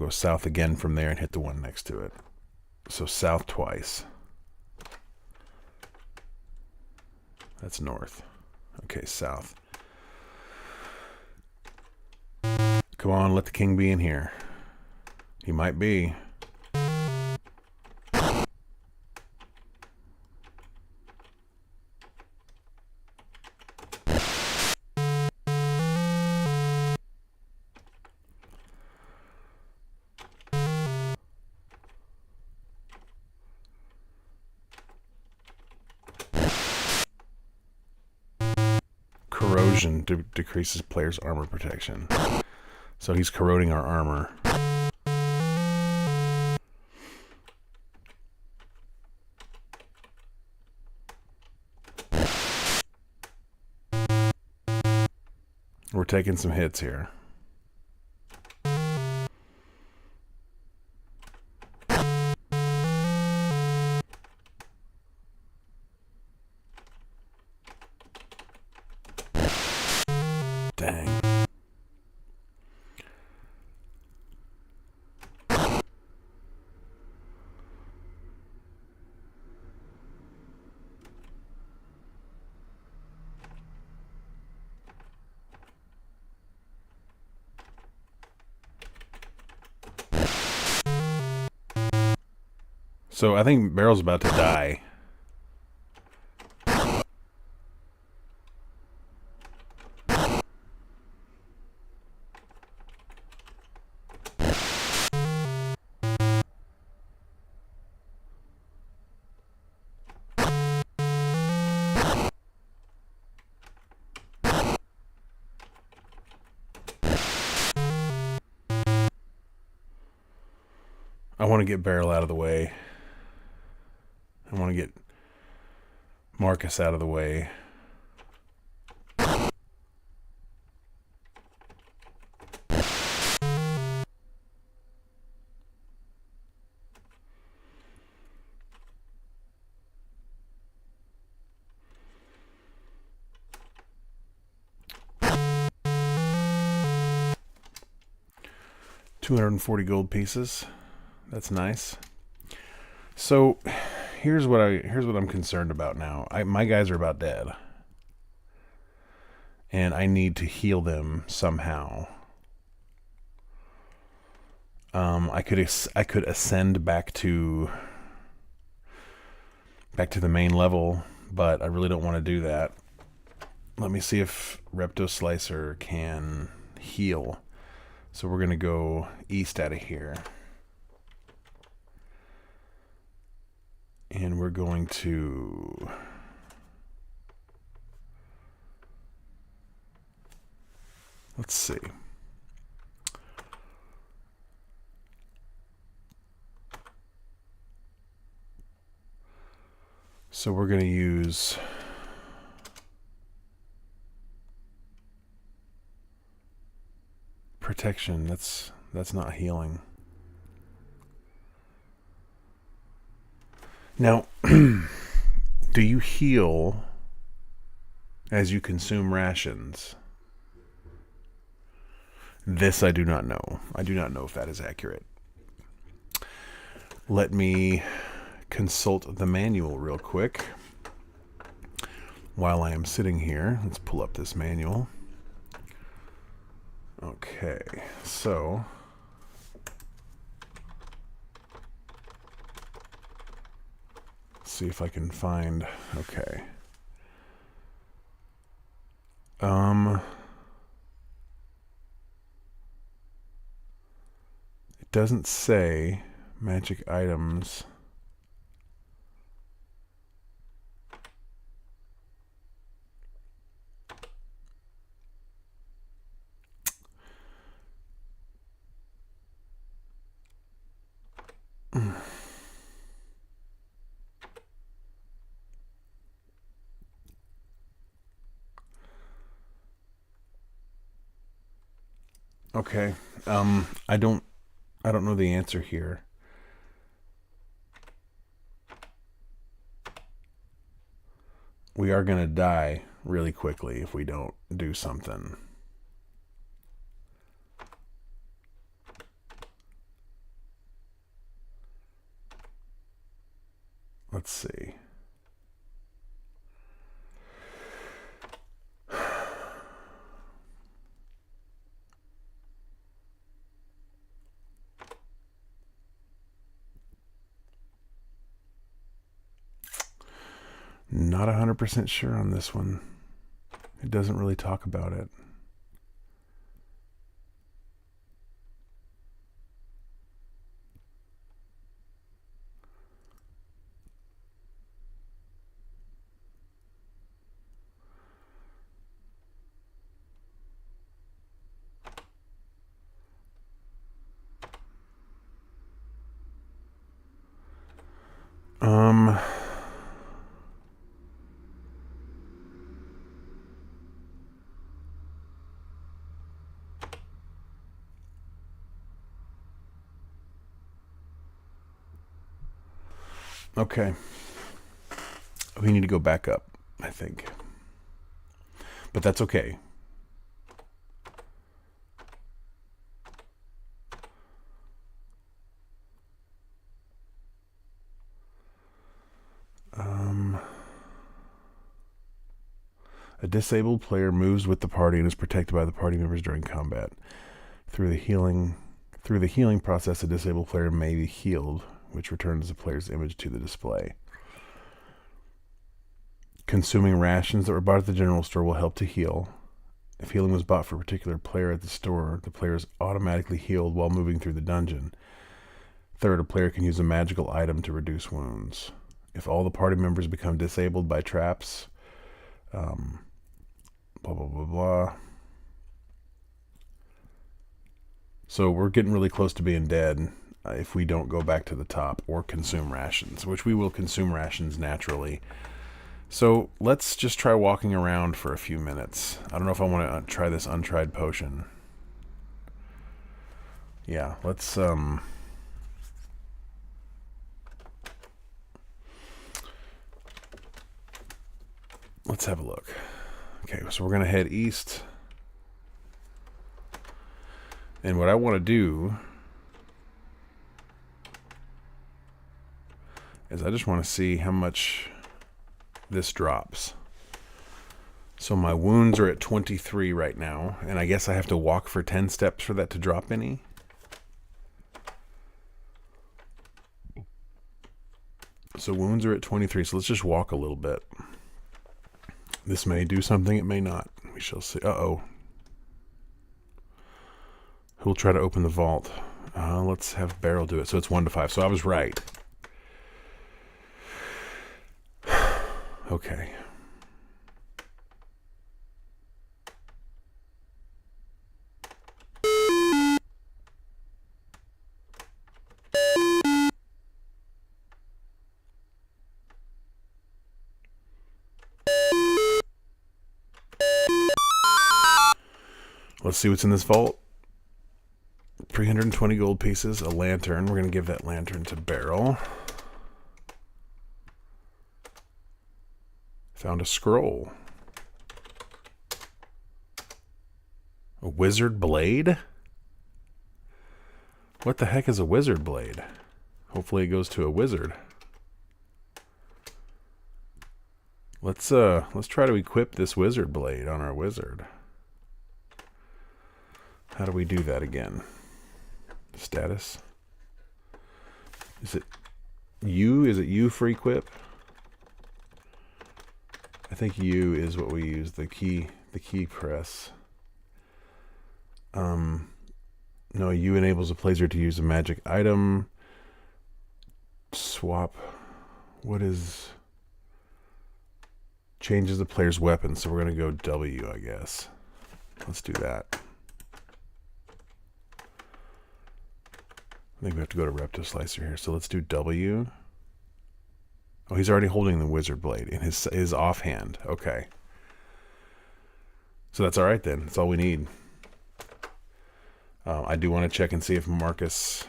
south again from there and hit the one next to it. So south twice. That's north. Okay, south. Come on, let the king be in here. He might be. Corrosion decreases player's armor protection. So he's corroding our armor. We're taking some hits here. Dang. So I think Barrel's about to die. I want to get Beryl out of the way. I want to get Marcus out of the way. $240 gold pieces. That's nice. So here's what I'm concerned about now. My guys are about dead, and I need to heal them somehow. I could ascend back to the main level, but I really don't want to do that. Let me see if Repto Slicer can heal. So we're gonna go east out of here. And we're going to let's see. So we're going to use protection. That's not healing. Now, do you heal as you consume rations? This I do not know. I do not know if that is accurate. Let me consult the manual real quick. While I am sitting here, let's pull up this manual. Okay, so see if I can find, okay. It doesn't say magic items. Okay. I don't know the answer here. We are gonna die really quickly if we don't do something. Let's see. Not 100% sure on this one. It doesn't really talk about it. Okay. We need to go back up, I think. But that's okay. A disabled player moves with the party and is protected by the party members during combat. Through the healing process, a disabled player may be healed, which returns the player's image to the display. Consuming rations that were bought at the general store will help to heal. If healing was bought for a particular player at the store, the player is automatically healed while moving through the dungeon. Third, a player can use a magical item to reduce wounds. If all the party members become disabled by traps, blah, blah, blah, blah. So we're getting really close to being dead. if we don't go back to the top or consume rations, which we will consume rations naturally. So let's just try walking around for a few minutes. I don't know if I want to try this untried potion. Yeah, let's have a look. Okay, so we're going to head east. And what I want to do is I just want to see how much this drops. So my wounds are at 23 right now, and I guess I have to walk for 10 steps for that to drop any. So wounds are at 23, so let's just walk a little bit. This may do something, it may not. We shall see. Uh-oh. Who'll try to open the vault? Let's have Beryl do it. So it's 1 to 5. So I was right. Okay. Let's see what's in this vault. 320 gold pieces, a lantern. We're going to give that lantern to Beryl. Found a scroll. A wizard blade? What the heck is a wizard blade? Hopefully it goes to a wizard. Let's try to equip this wizard blade on our wizard. How do we do that again? Status. Is it U? Is it U for equip? I think U is what we use, the key press. No, U enables a player to use a magic item. Swap. What is... Changes the player's weapon, so we're going to go W, I guess. Let's do that. I think we have to go to Repto Slicer here, so let's do W. Oh, he's already holding the wizard blade in his offhand. Okay. So that's all right then. That's all we need. I do want to check and see if Marcus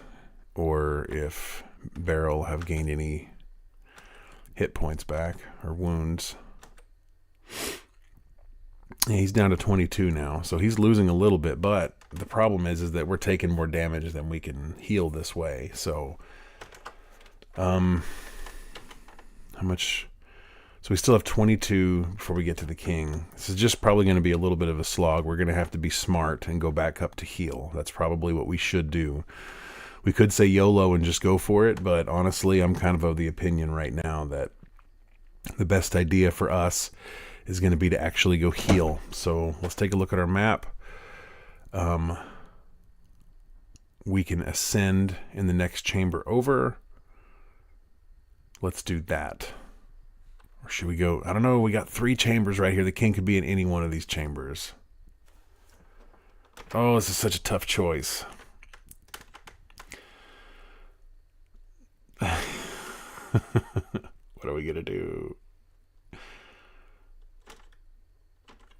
or if Beryl have gained any hit points back or wounds. Yeah, he's down to 22 now, so he's losing a little bit, but the problem is that we're taking more damage than we can heal this way. So how much? So we still have 22 before we get to the king. This is just probably going to be a little bit of a slog. We're going to have to be smart and go back up to heal. That's probably what we should do. We could say YOLO and just go for it, but honestly, I'm kind of the opinion right now that the best idea for us is going to be to actually go heal. So let's take a look at our map. We can ascend in the next chamber over. Let's do that. Or should we go? I don't know. We got 3 chambers right here. The king could be in any one of these chambers. Oh, this is such a tough choice. What are we going to do?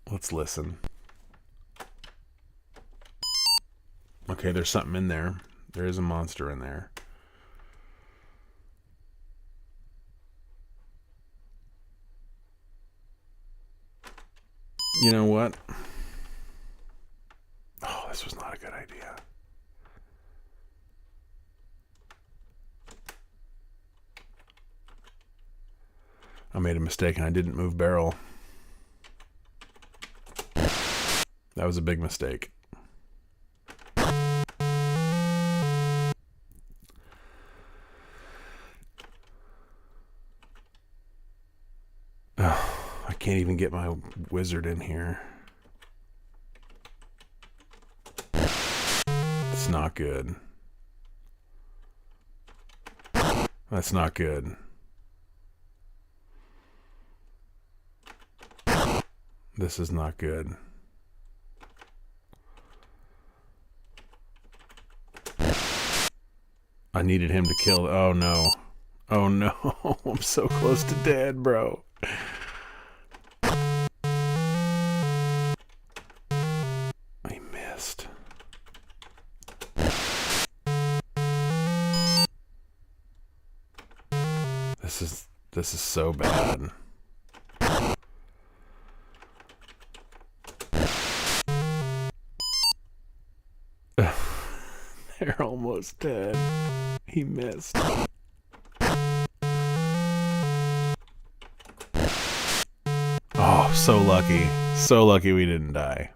Let's listen. Okay, there's something in there. There is a monster in there. You know what? Oh, this was not a good idea. I made a mistake and I didn't move Beryl. That was a big mistake. I can't even get my wizard in here. It's not good. That's not good. This is not good. I needed him to kill. Oh no. Oh no. I'm so close to dead, bro. I missed. This is so bad. They're almost dead. He missed. Oh, so lucky. So lucky we didn't die.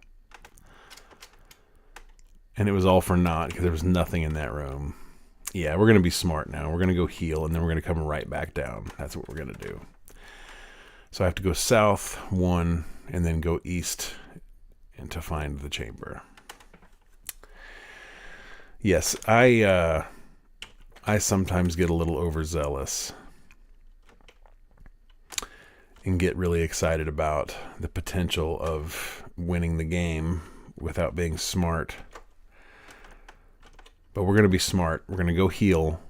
And it was all for naught because there was nothing in that room. Yeah, we're going to be smart now. We're going to go heal, and then we're going to come right back down. That's what we're going to do. So I have to go south 1 and then go east and to find the chamber. Yes, I sometimes get a little overzealous and get really excited about the potential of winning the game without being smart. But we're going to be smart. We're going to go heal.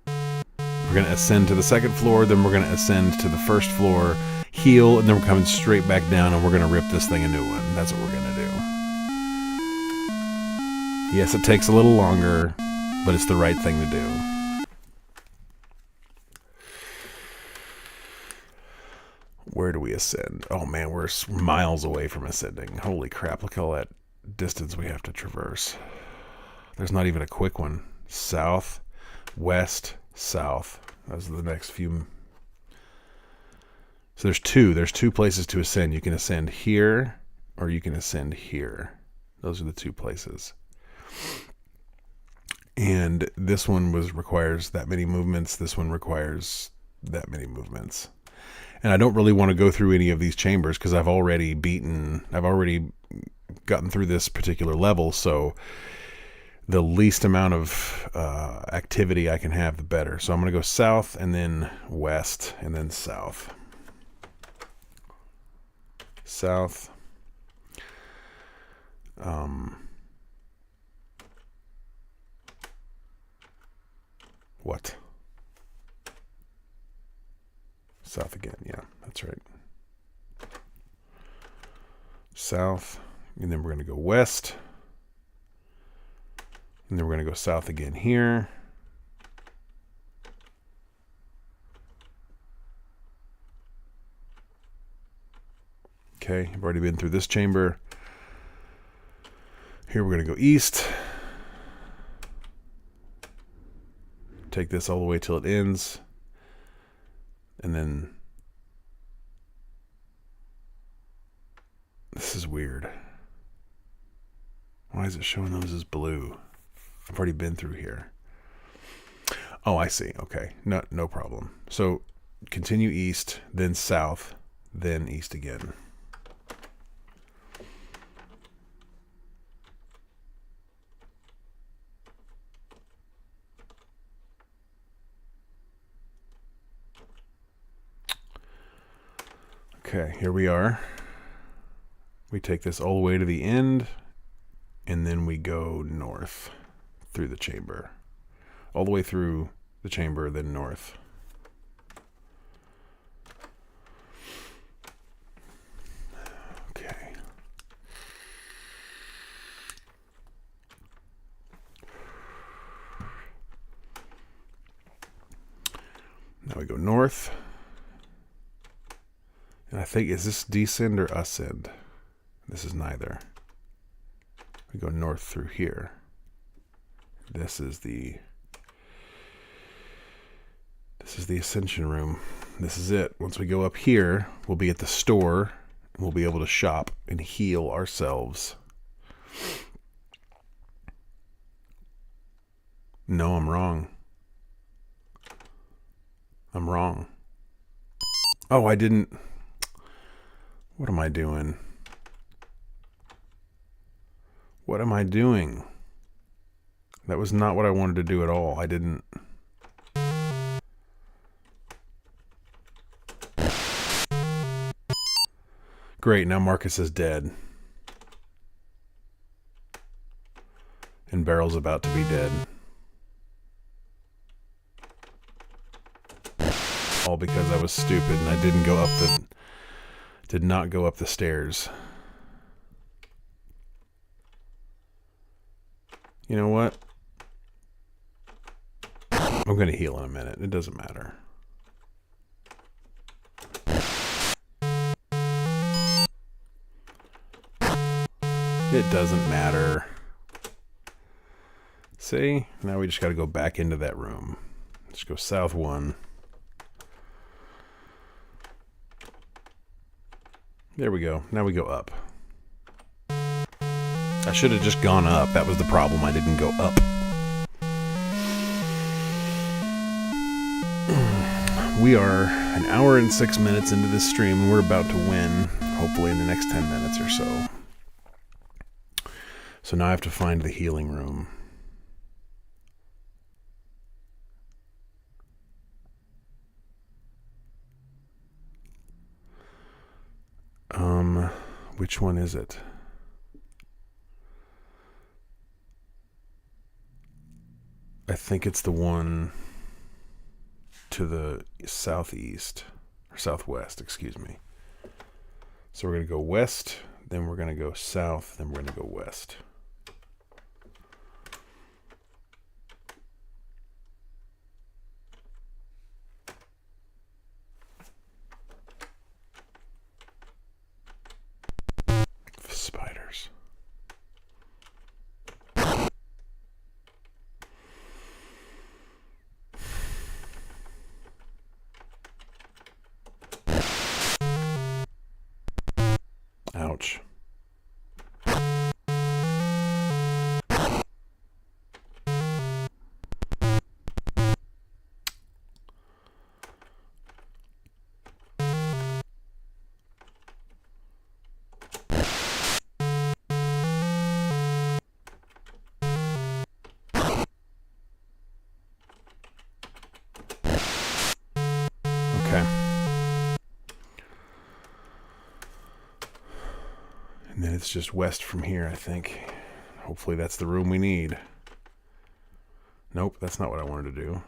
We're going to ascend to the 2nd floor, then we're going to ascend to the 1st floor, heal, and then we're coming straight back down, and we're going to rip this thing a new one. That's what we're going to do. Yes, it takes a little longer, but it's the right thing to do. Where do we ascend? Oh man, we're miles away from ascending. Holy crap, look at all that distance we have to traverse. There's not even a quick one. South, west, south. Those are the next few. So there's two places to ascend. You can ascend here or you can ascend here. Those are the 2 places. And this one requires that many movements. This one requires that many movements. And I don't really want to go through any of these chambers because I've already gotten through this particular level. So the least amount of activity I can have, the better. So I'm going to go south and then west and then south. South. What? South again. Yeah, that's right. South. And then we're going to go west. And then we're going to go south again here. Okay, I've already been through this chamber. Here we're going to go east. Take this all the way till it ends. And then this is weird. Why is it showing those as blue? I've already been through here. Oh, I see. Okay. No problem. So continue east, then south, then east again. Okay, here we are. We take this all the way to the end, and then we go north through the chamber. All the way through the chamber, then north. Okay. Now we go north. And I think, is this descend or ascend? This is neither. We go north through here. This is the ascension room. This is it. Once we go up here, we'll be at the store and we'll be able to shop and heal ourselves. No, I'm wrong. I'm wrong. Oh, I didn't. What am I doing? What am I doing? That was not what I wanted to do at all. I didn't. Great, now Marcus is dead. And Barrel's about to be dead. all because I was stupid and I did not go up the stairs. You know what? I'm going to heal in a minute. It doesn't matter. It doesn't matter. See? Now we just got to go back into that room. Let's go south 1. There we go. Now we go up. I should have just gone up. That was the problem. I didn't go up. We are an hour and 6 minutes into this stream, and we're about to win, hopefully in the next 10 minutes or so. So now I have to find the healing room. Which one is it? I think it's the one to the southeast, or southwest, excuse me. So we're going to go west, then we're going to go south, then we're going to go west. Spiders. Ouch. Okay. And then it's just west from here, I think. Hopefully that's the room we need. Nope, that's not what I wanted to do.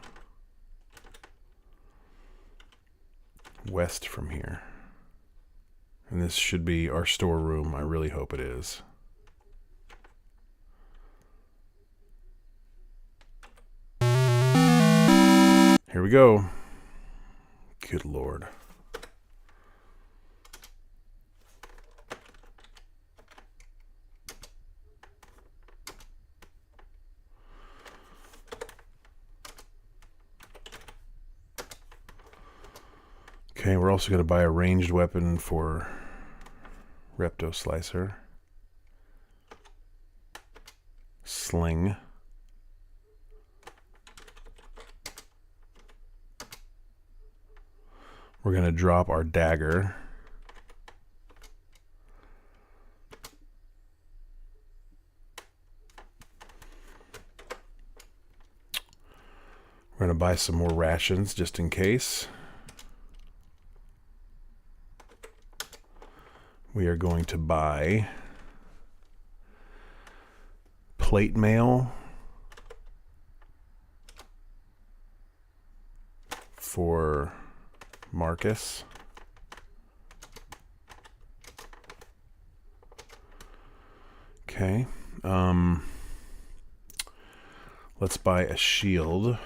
West from here. And this should be our storeroom. I really hope it is. Here we go. Good Lord. Okay, we're also going to buy a ranged weapon for Repto Slicer. Sling. We're going to drop our dagger. We're going to buy some more rations just in case. We are going to buy plate mail for Marcus. Okay. Let's buy a shield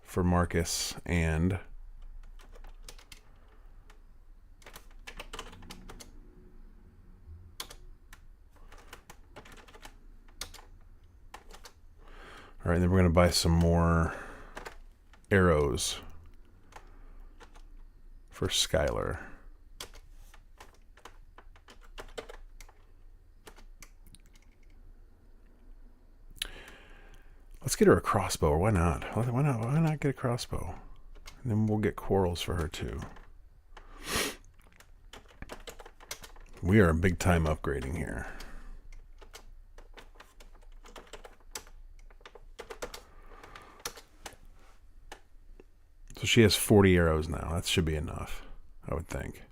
for Marcus and all right, then we're going to buy some more arrows for Skylar. Let's get her a crossbow, or why not? Why not get a crossbow? And then we'll get quarrels for her too. We are big time upgrading here. So she has 40 arrows now. That should be enough, I would think.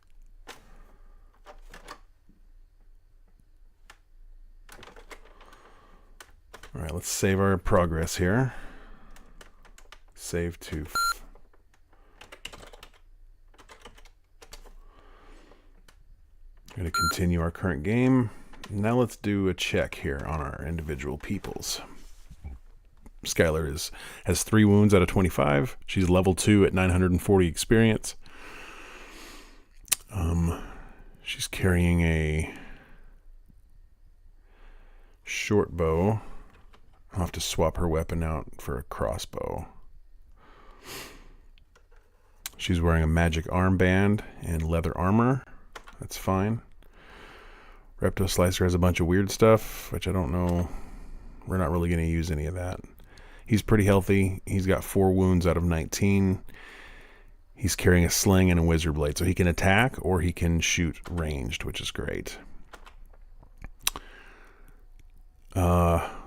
All right, let's save our progress here. Save to going to continue our current game. Now let's do a check here on our individual peoples. Skylar has 3 wounds out of 25. She's level 2 at 940 experience. She's carrying a short bow. I'll have to swap her weapon out for a crossbow. She's wearing a magic armband and leather armor. That's fine. Repto Slicer has a bunch of weird stuff, which I don't know. We're not really going to use any of that. He's pretty healthy. He's got 4 wounds out of 19. He's carrying a sling and a wizard blade, so he can attack or he can shoot ranged, which is great.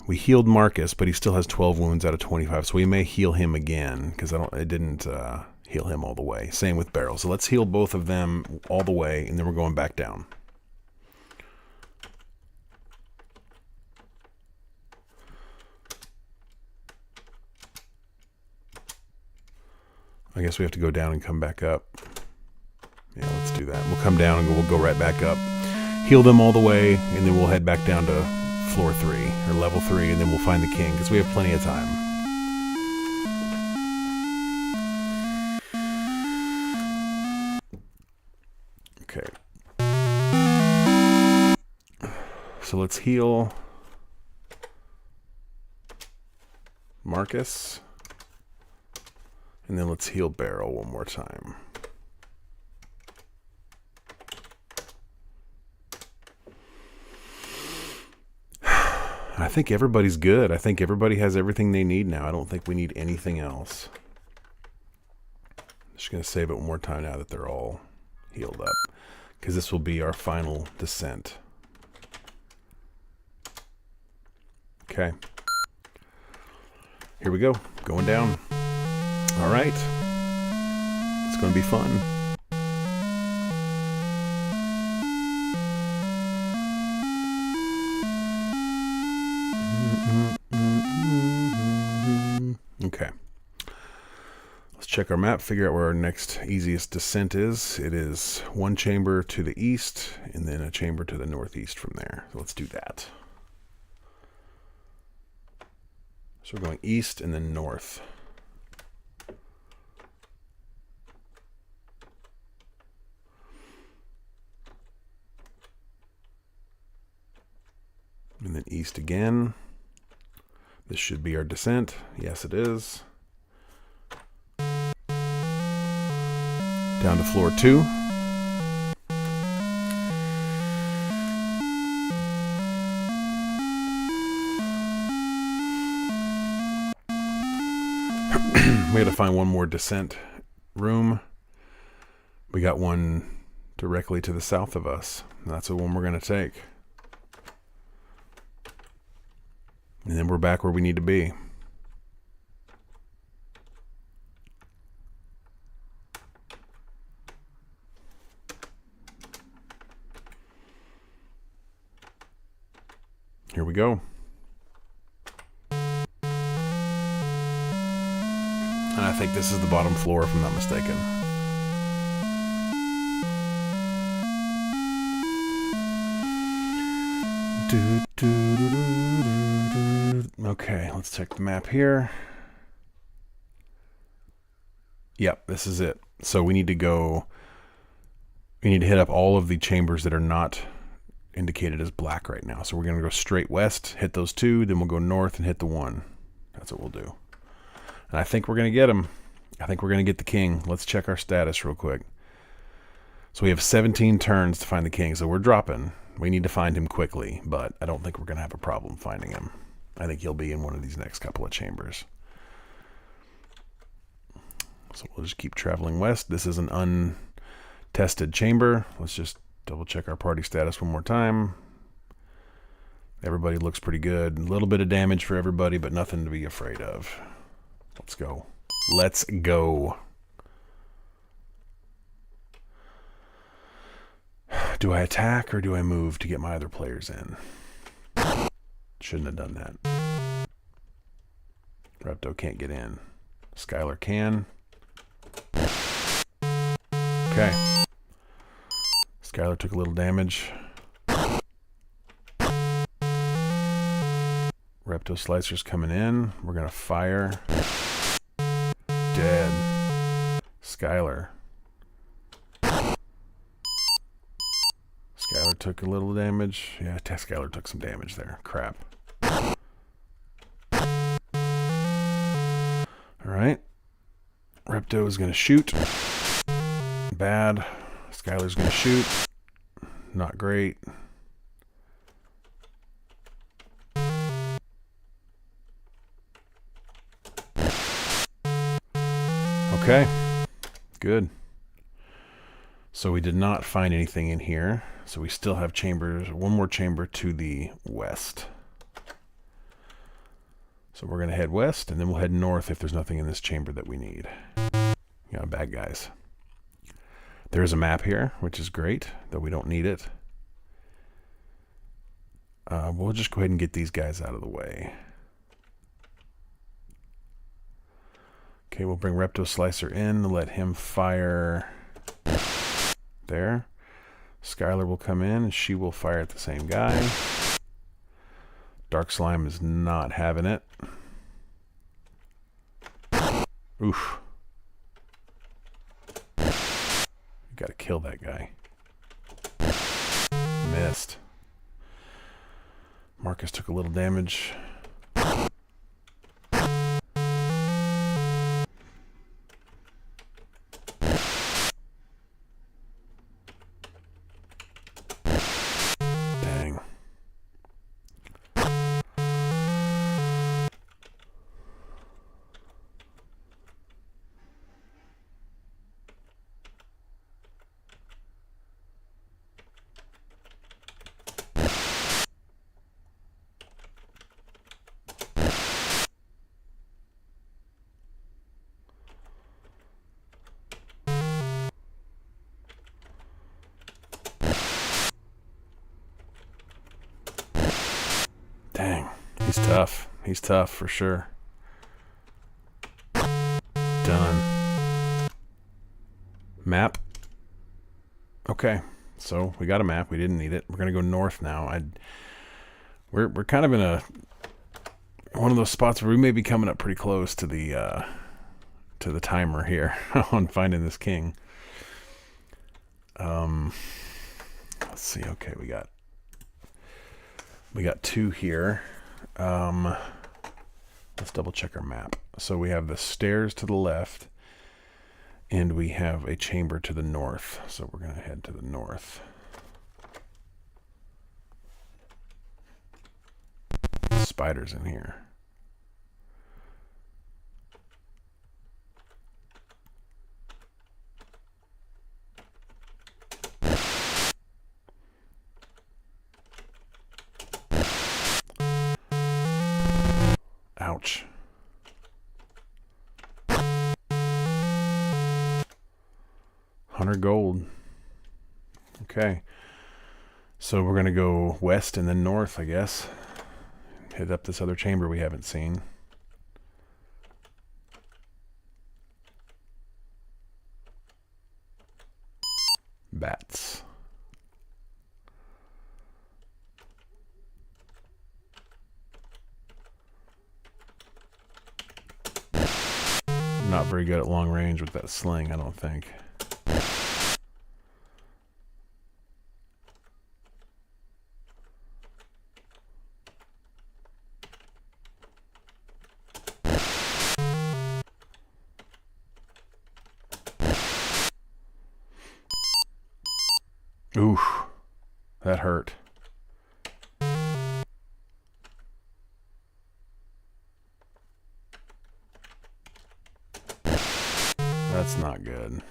We healed Marcus, but he still has 12 wounds out of 25, so we may heal him again because I didn't heal him all the way. Same with Beryl. So let's heal both of them all the way, and then we're going back down. I guess we have to go down and come back up. Yeah, let's do that. We'll come down and we'll go right back up. Heal them all the way, and then we'll head back down to floor 3, or level 3, and then we'll find the king, because we have plenty of time. Okay. So let's heal Marcus. And then let's heal Beryl one more time. I think everybody's good. I think everybody has everything they need now. I don't think we need anything else. I'm just going to save it one more time now that they're all healed up, because this will be our final descent. Okay. Here we go. Going down. All right. It's going to be fun. Okay. Let's check our map, figure out where our next easiest descent is. It is 1 chamber to the east and then a chamber to the northeast from there. So let's do that. So we're going east and then north. And then east again. This should be our descent. Yes, it is. Down to floor 2. We had to find one more descent room. We got one directly to the south of us. That's the one we're going to take. And then we're back where we need to be. Here we go. And I think this is the bottom floor, if I'm not mistaken. Okay, let's check the map here. Yep, this is it. So we need to hit up all of the chambers that are not indicated as black right now. So we're going to go straight west, hit those 2, then we'll go north and hit the 1. That's what we'll do. And I think we're going to get him. I think we're going to get the king. Let's check our status real quick. So we have 17 turns to find the king, so we're dropping. We need to find him quickly, but I don't think we're going to have a problem finding him. I think he'll be in one of these next couple of chambers. So we'll just keep traveling west. This is an untested chamber. Let's just double check our party status one more time. Everybody looks pretty good. A little bit of damage for everybody, but nothing to be afraid of. Let's go. Let's go. Do I attack or do I move to get my other players in? Shouldn't have done that. Repto can't get in. Skylar can. Okay. Skylar took a little damage. Repto Slicer's coming in. We're going to fire. Dead. Skylar. Skylar took a little damage. Yeah, Skylar took some damage there. Crap. Alright. Repto is going to shoot. Bad. Skylar's going to shoot. Not great. Okay. Good. So we did not find anything in here. So we still have chambers, one more chamber to the west. So we're going to head west, and then we'll head north if there's nothing in this chamber that we need. Yeah, bad guys. There's a map here, which is great, though we don't need it. We'll just go ahead and get these guys out of the way. Okay, we'll bring Repto Slicer in, let him fire there. Skylar will come in, and she will fire at the same guy. Dark Slime is not having it. Oof. You gotta kill that guy. Missed. Marcus took a little damage. Dang. Dang, he's tough. He's tough for sure. Done. Map. Okay, so we got a map. We didn't need it. We're gonna go north now. We're kind of in one of those spots where we may be coming up pretty close to the timer here on finding this king. Let's see. Okay, we got two here. Let's double check our map. So we have the stairs to the left, and we have a chamber to the north. So we're going to head to the north. Spiders in here. Ouch. $100 gold. Okay. So we're going to go west and then north, I guess. Hit up this other chamber we haven't seen. Bats. Not very good at long range with that sling, I don't think. Oof, that hurt. That's not good.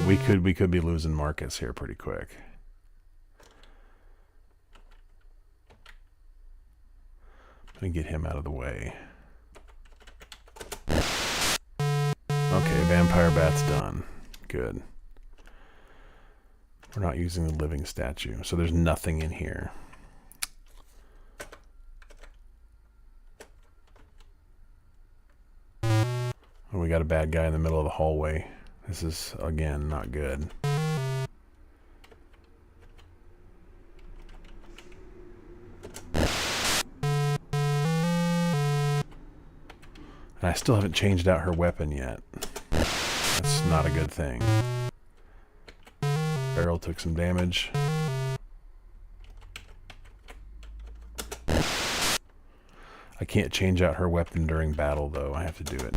We could be losing Marcus here pretty quick. Let me get him out of the way. Okay, vampire bat's done. Good. We're not using the living statue, so there's nothing in here. Oh, we got a bad guy in the middle of the hallway. This is, again, not good. And I still haven't changed out her weapon yet. That's not a good thing. Barrel took some damage. I can't change out her weapon during battle, though. I have to do it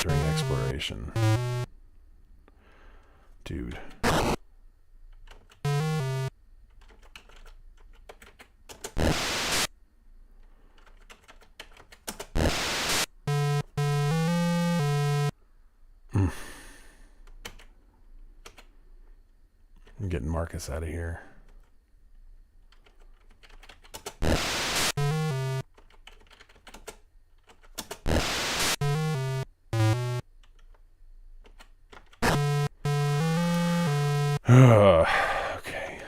during exploration. Dude. I'm getting Marcus out of here. Okay.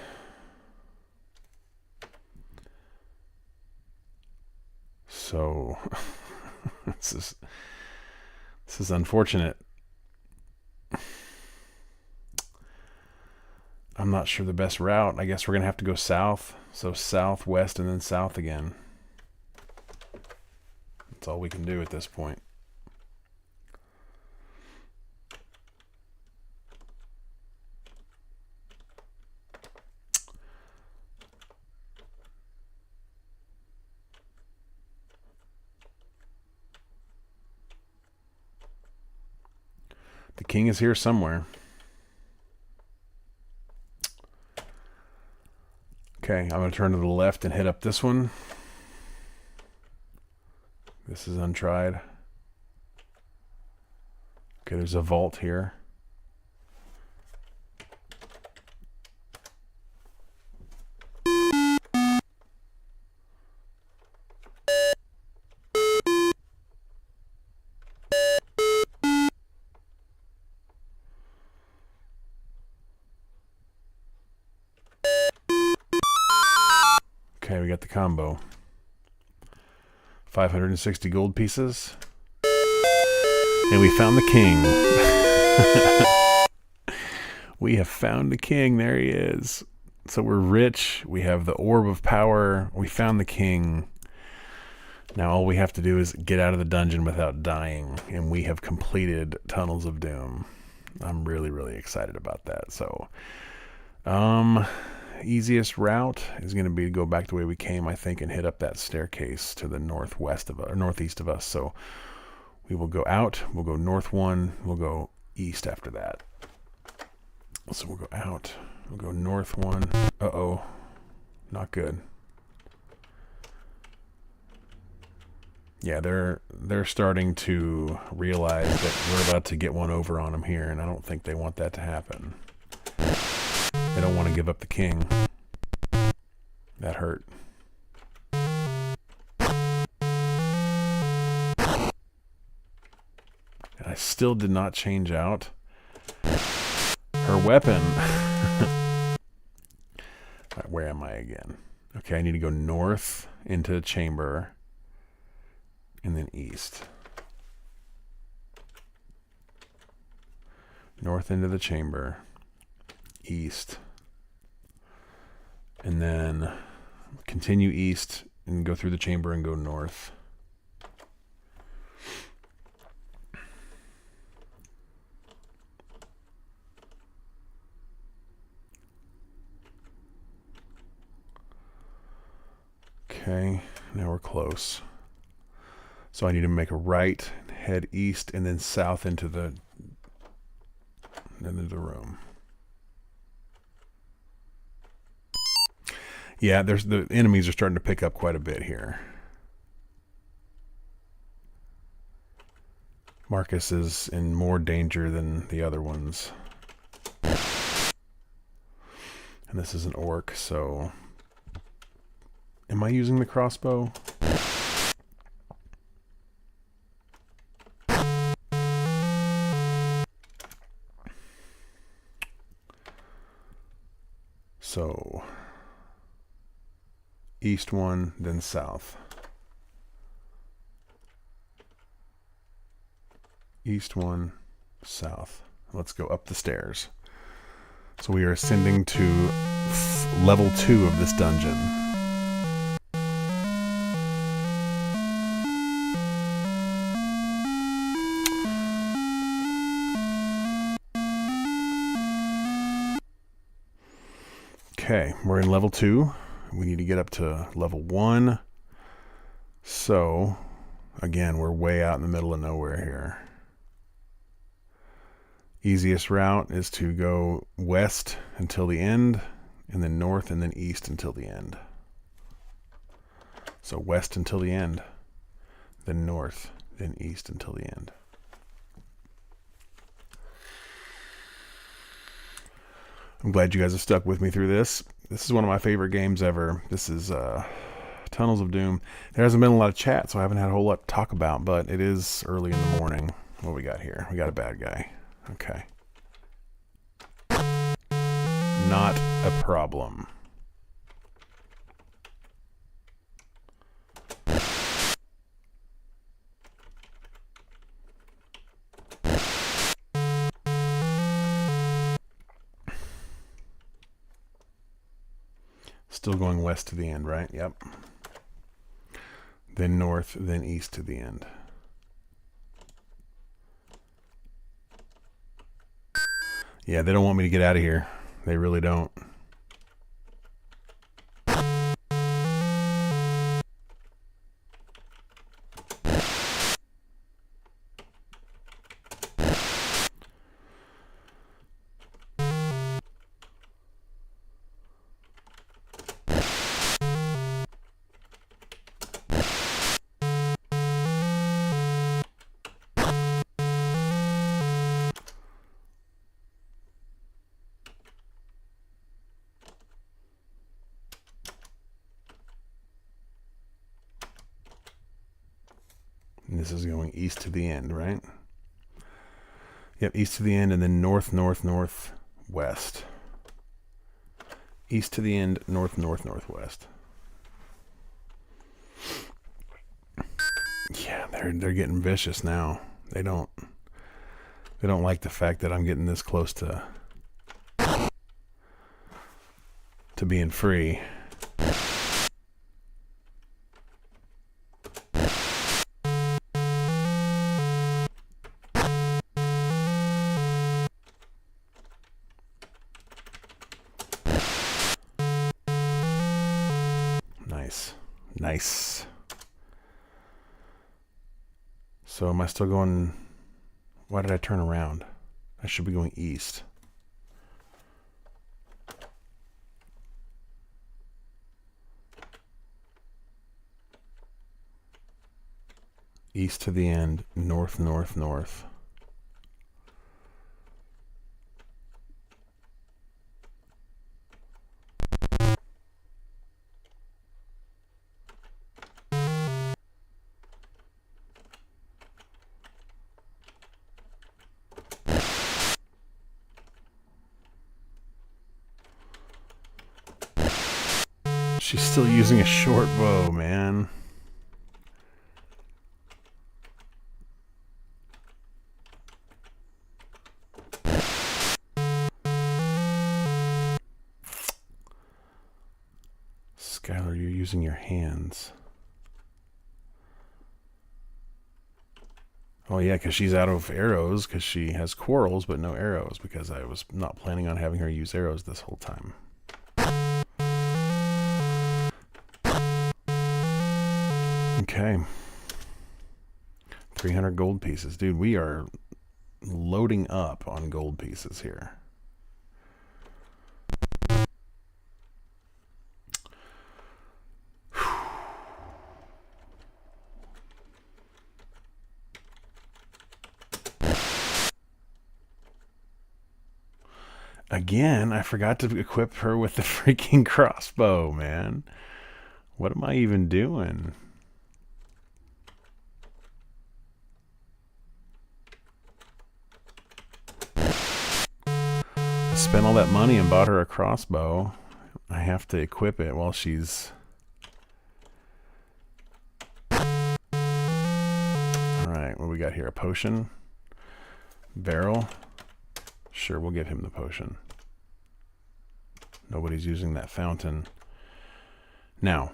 So this is unfortunate. I'm not sure the best route. I guess we're gonna have to go south. So southwest and then south again. That's all we can do at this point. The king is here somewhere. Okay, I'm going to turn to the left and hit up this one. This is untried. Okay, there's a vault here. Okay, we got the combo. 560 gold pieces. And we found the king. We have found the king. There he is. So we're rich. We have the orb of power. We found the king. Now all we have to do is get out of the dungeon without dying. And we have completed Tunnels of Doom. I'm really, really excited about that. So, easiest route is going to be to go back the way we came, I think, and hit up that staircase to the northwest of us, or northeast of us. So we will go out, we'll go north one, we'll go east after that. So we'll go out, we'll go north one. Uh-oh, not good. Yeah, they're starting to realize that we're about to get one over on them here, and I don't think they want that to happen. They don't want to give up the king. That hurt. And I still did not change out her weapon. Right, where am I again? Okay, I need to go north into the chamber and then east. North into the chamber. East, and then continue east and go through the chamber and go north. Okay, now we're close. So I need to make a right, head east, and then south into the room. Yeah, the enemies are starting to pick up quite a bit here. Marcus is in more danger than the other ones. And this is an orc, so... Am I using the crossbow? So... East one, then south. East one, south. Let's go up the stairs. So we are ascending to level 2 of this dungeon. Okay, we're in level 2. We need to get up to level 1. So, again, we're way out in the middle of nowhere here. Easiest route is to go west until the end, and then north and then east until the end. So west until the end, then north, then east until the end. I'm glad you guys have stuck with me through this. This is one of my favorite games ever. This is Tunnels of Doom. There hasn't been a lot of chat, so I haven't had a whole lot to talk about, but it is early in the morning. What we got here? We got a bad guy. Okay. Not a problem. Still going west to the end, right? Yep. Then north, then east to the end. Yeah, they don't want me to get out of here. They really don't. And this is going east to the end, right? Yep, east to the end, and then north, north, north, west. East to the end, north, north, northwest. Yeah, they're getting vicious now. They don't like the fact that I'm getting this close to being free. Nice. So am I still going... Why did I turn around? I should be going east. East to the end, north, north, north. She's still using a short bow, man. Skylar, you're using your hands. Oh yeah, because she's out of arrows, because she has quarrels but no arrows, because I was not planning on having her use arrows this whole time. Okay. 300 gold pieces. Dude, we are loading up on gold pieces here. Again, I forgot to equip her with the freaking crossbow, man. What am I even doing? I spent all that money and bought her a crossbow. I have to equip it while she's... Alright, what we got here? A potion? Barrel? Sure, we'll give him the potion. Nobody's using that fountain. Now,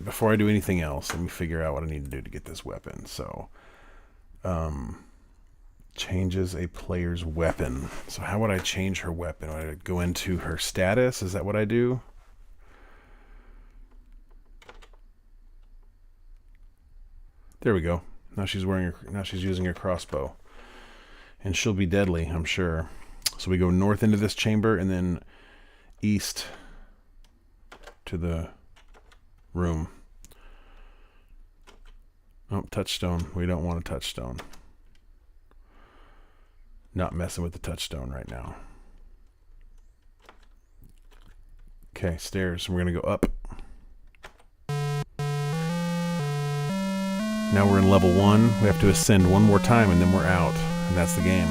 before I do anything else, let me figure out what I need to do to get this weapon. So, Changes a player's weapon. So how would I change her weapon? Would I go into her status? Is that what I do? There we go. Now she's using her crossbow. And she'll be deadly, I'm sure. So we go north into this chamber and then east to the room. Oh, touchstone. We don't want a touchstone. Not messing with the touchstone right now. Okay, stairs. We're going to go up. Now we're in level 1. We have to ascend one more time and then we're out. And that's the game.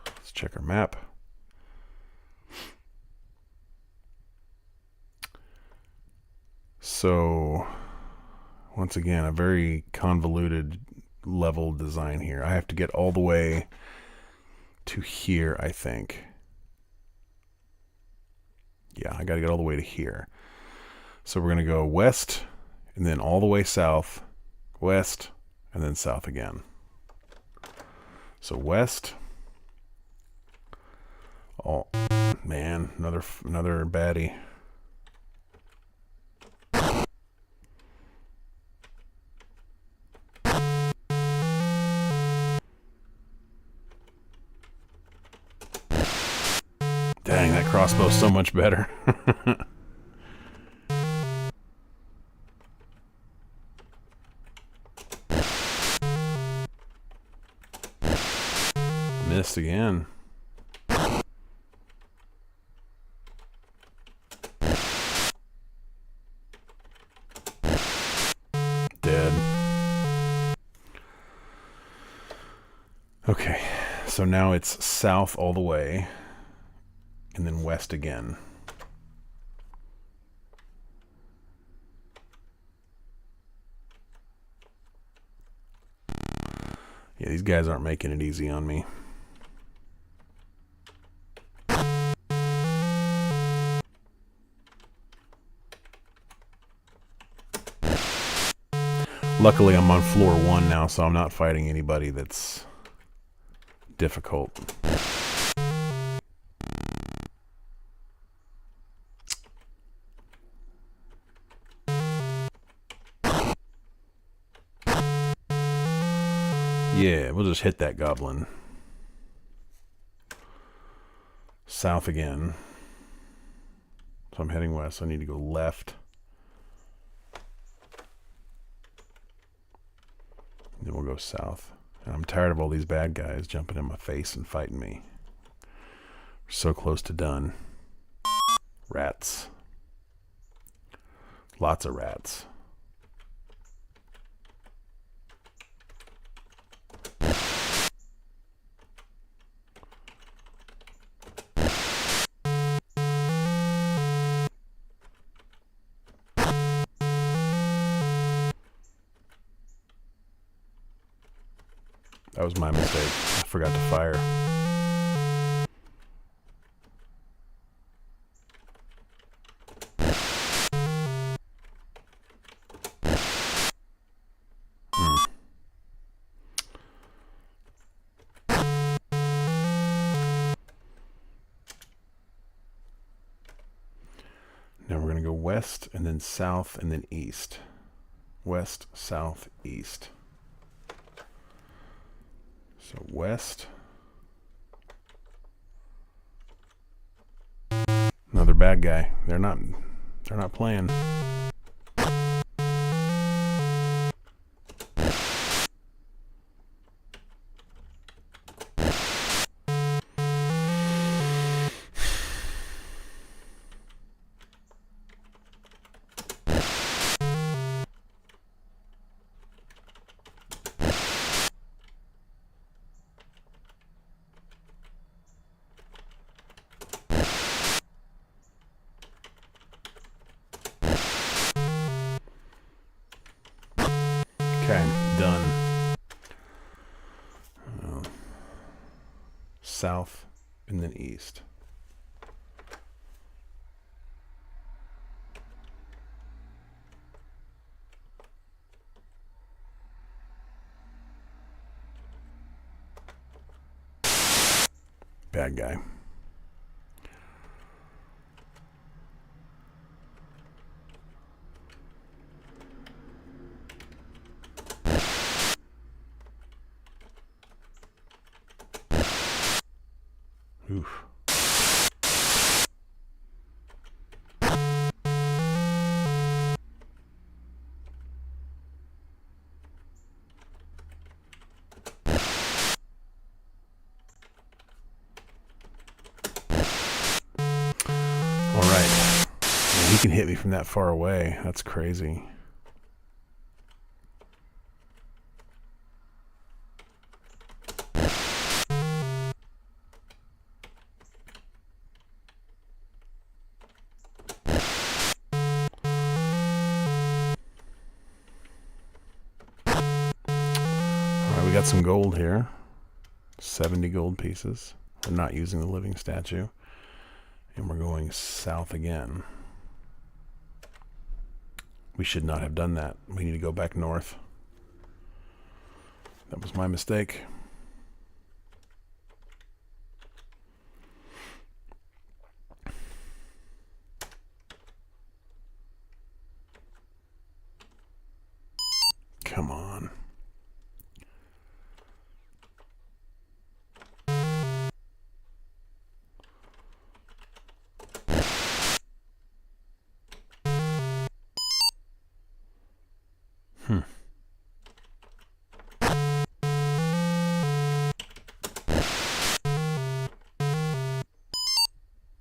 Let's check our map. So, once again, a very convoluted level design here. I have to get all the way to here, I think. Yeah, I got to get all the way to here. So we're going to go west, and then all the way south, west, and then south again. So west. Oh, man, another baddie. Dang, that crossbow's so much better. Missed again. Dead. Okay, so now it's south all the way. And then west again. Yeah, these guys aren't making it easy on me. Luckily, I'm on floor 1 now, so I'm not fighting anybody that's difficult. Yeah, we'll just hit that goblin. South again. So I'm heading west, so I need to go left. And then we'll go south. And I'm tired of all these bad guys jumping in my face and fighting me. We're so close to done. Rats. Lots of rats. That was my mistake. I forgot to fire. Now we're going to go west and then south and then east. West, south, east. So west. Another bad guy. They're not playing. Okay, done. South and then east. Bad guy. Oof. All right. Man, he can hit me from that far away. That's crazy. We got some gold here. 70 gold pieces. We're not using the living statue. And we're going south again. We should not have done that. We need to go back north. That was my mistake. Come on.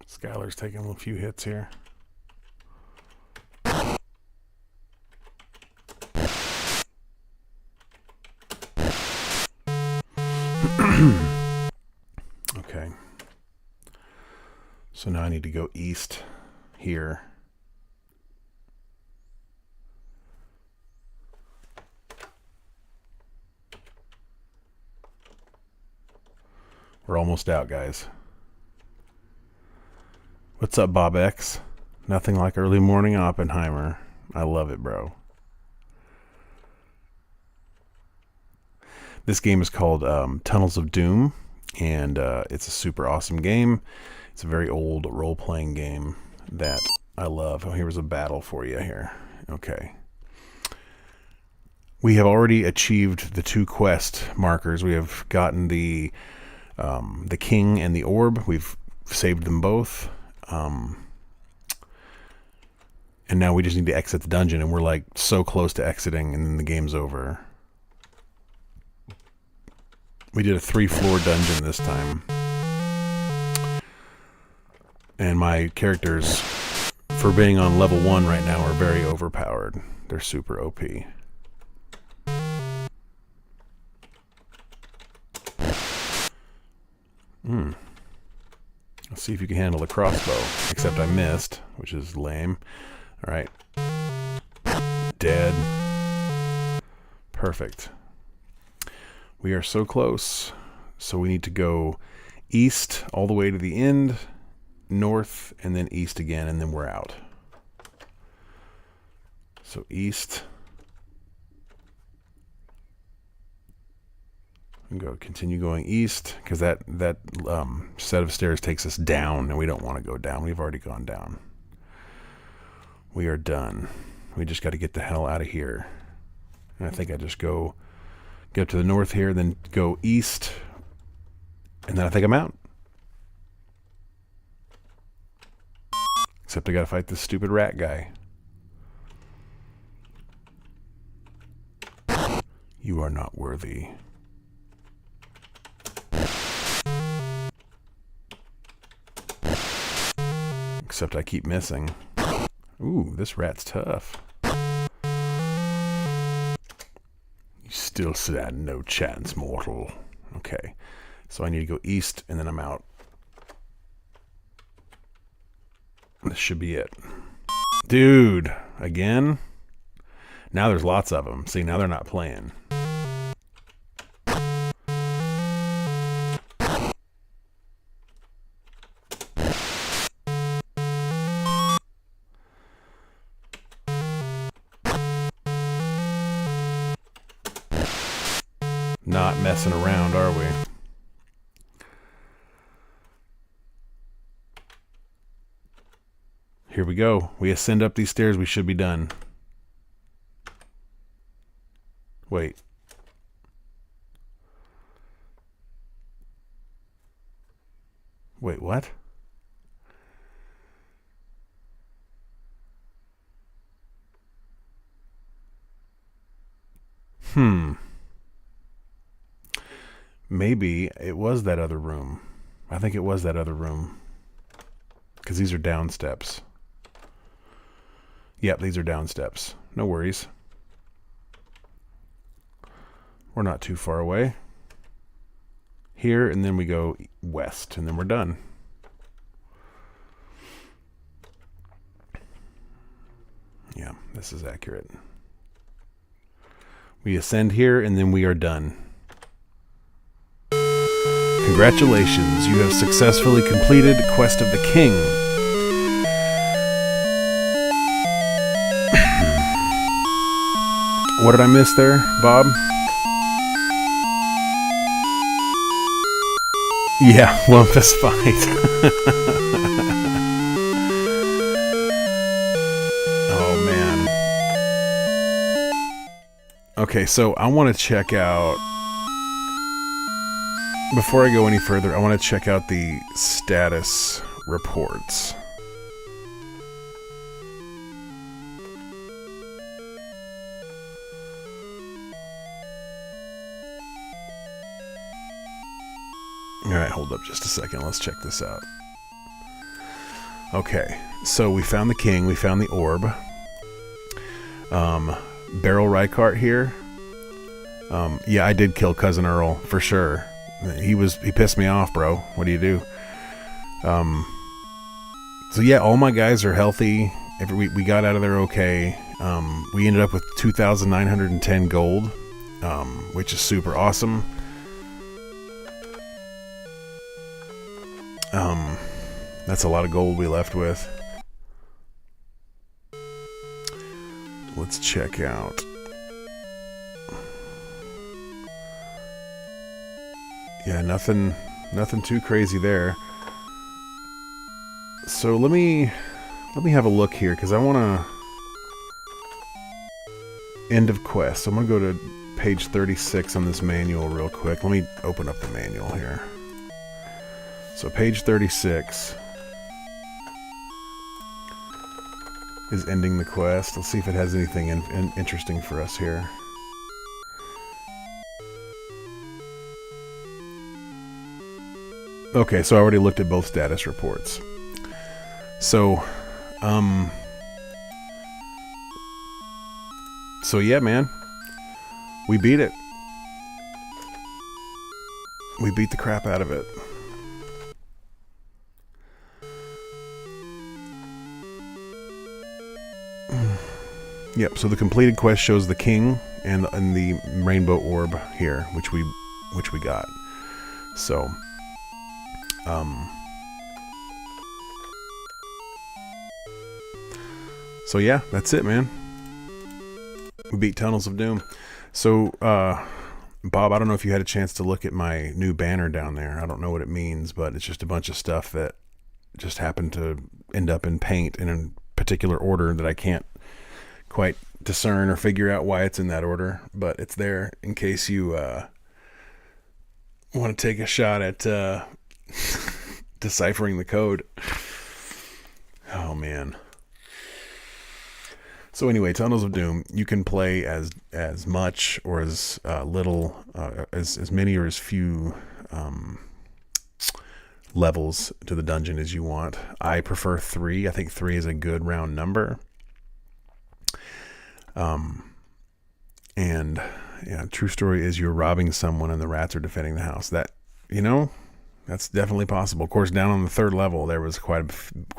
Skylar's taking a few hits here. Okay. So now I need to go east here. We're almost out, guys. What's up, Bob X? Nothing like early morning Oppenheimer. I love it, bro. This game is called Tunnels of Doom, and it's a super awesome game. It's a very old role-playing game that I love. Oh, here's a battle for you here. Okay. We have already achieved the 2 quest markers. We have gotten the king and the orb. We've saved them both. And now we just need to exit the dungeon, and we're like so close to exiting, and then the game's over. We did a 3-floor dungeon this time. And my characters, for being on level 1 right now, are very overpowered. They're super OP. Let's see if you can handle the crossbow. Except I missed, which is lame. Alright. Dead. Perfect. We are so close. So we need to go east all the way to the end, north, and then east again, and then we're out. So east. And go continue going east, because that set of stairs takes us down, and we don't want to go down. We've already gone down. We are done. We just got to get the hell out of here. And I think I just go get up to the north here, then go east, and then I think I'm out. Except I got to fight this stupid rat guy. You are not worthy. Except I keep missing. Ooh, this rat's tough. You still stand no chance, mortal. Okay, so I need to go east, and then I'm out. This should be it. Dude, again? Now there's lots of them. See, now they're not playing. Not messing around, are we? Here we go. We ascend up these stairs. We should be done. Wait. Wait, what? Maybe it was that other room. I think it was that other room. Because these are down steps. Yep, these are down steps. No worries. We're not too far away. Here, and then we go west, and then we're done. Yeah, this is accurate. We ascend here, and then we are done. Congratulations, you have successfully completed Quest of the King. What did I miss there, Bob? Yeah, Lumpus fight. Oh, man. Okay, so I want to check out... Before I go any further, I want to check out the status reports. Alright, hold up just a second. Let's check this out. Okay, so we found the king. We found the orb. Beryl Rykart here. Yeah, I did kill Cousin Earl, for sure. He pissed me off, bro. What do you do? So yeah, all my guys are healthy. We got out of there okay. We ended up with 2,910 gold, which is super awesome. That's a lot of gold we left with. Let's check out. Yeah, nothing too crazy there. So let me have a look here, because I want to end of quest. So I'm gonna go to page 36 on this manual real quick. Let me open up the manual here. So page 36 is ending the quest. Let's see if it has anything interesting for us here. Okay, so I already looked at both status reports. So yeah, man. We beat it. We beat the crap out of it. Yep, so the completed quest shows the king and the rainbow orb here, which we got. So so yeah, that's it, man. We beat Tunnels of Doom. So Bob, I don't know if you had a chance to look at my new banner down there. I don't know what it means, but it's just a bunch of stuff that just happened to end up in paint in a particular order that I can't quite discern or figure out why it's in that order, but it's there in case you want to take a shot at deciphering the code. Oh man. So anyway, Tunnels of Doom, you can play as much or as little, as many or as few levels to the dungeon as you want. I prefer 3. I think 3 is a good round number. And yeah, true story is you're robbing someone and the rats are defending the house. That, that's definitely possible. Of course, down on the 3rd level, there was quite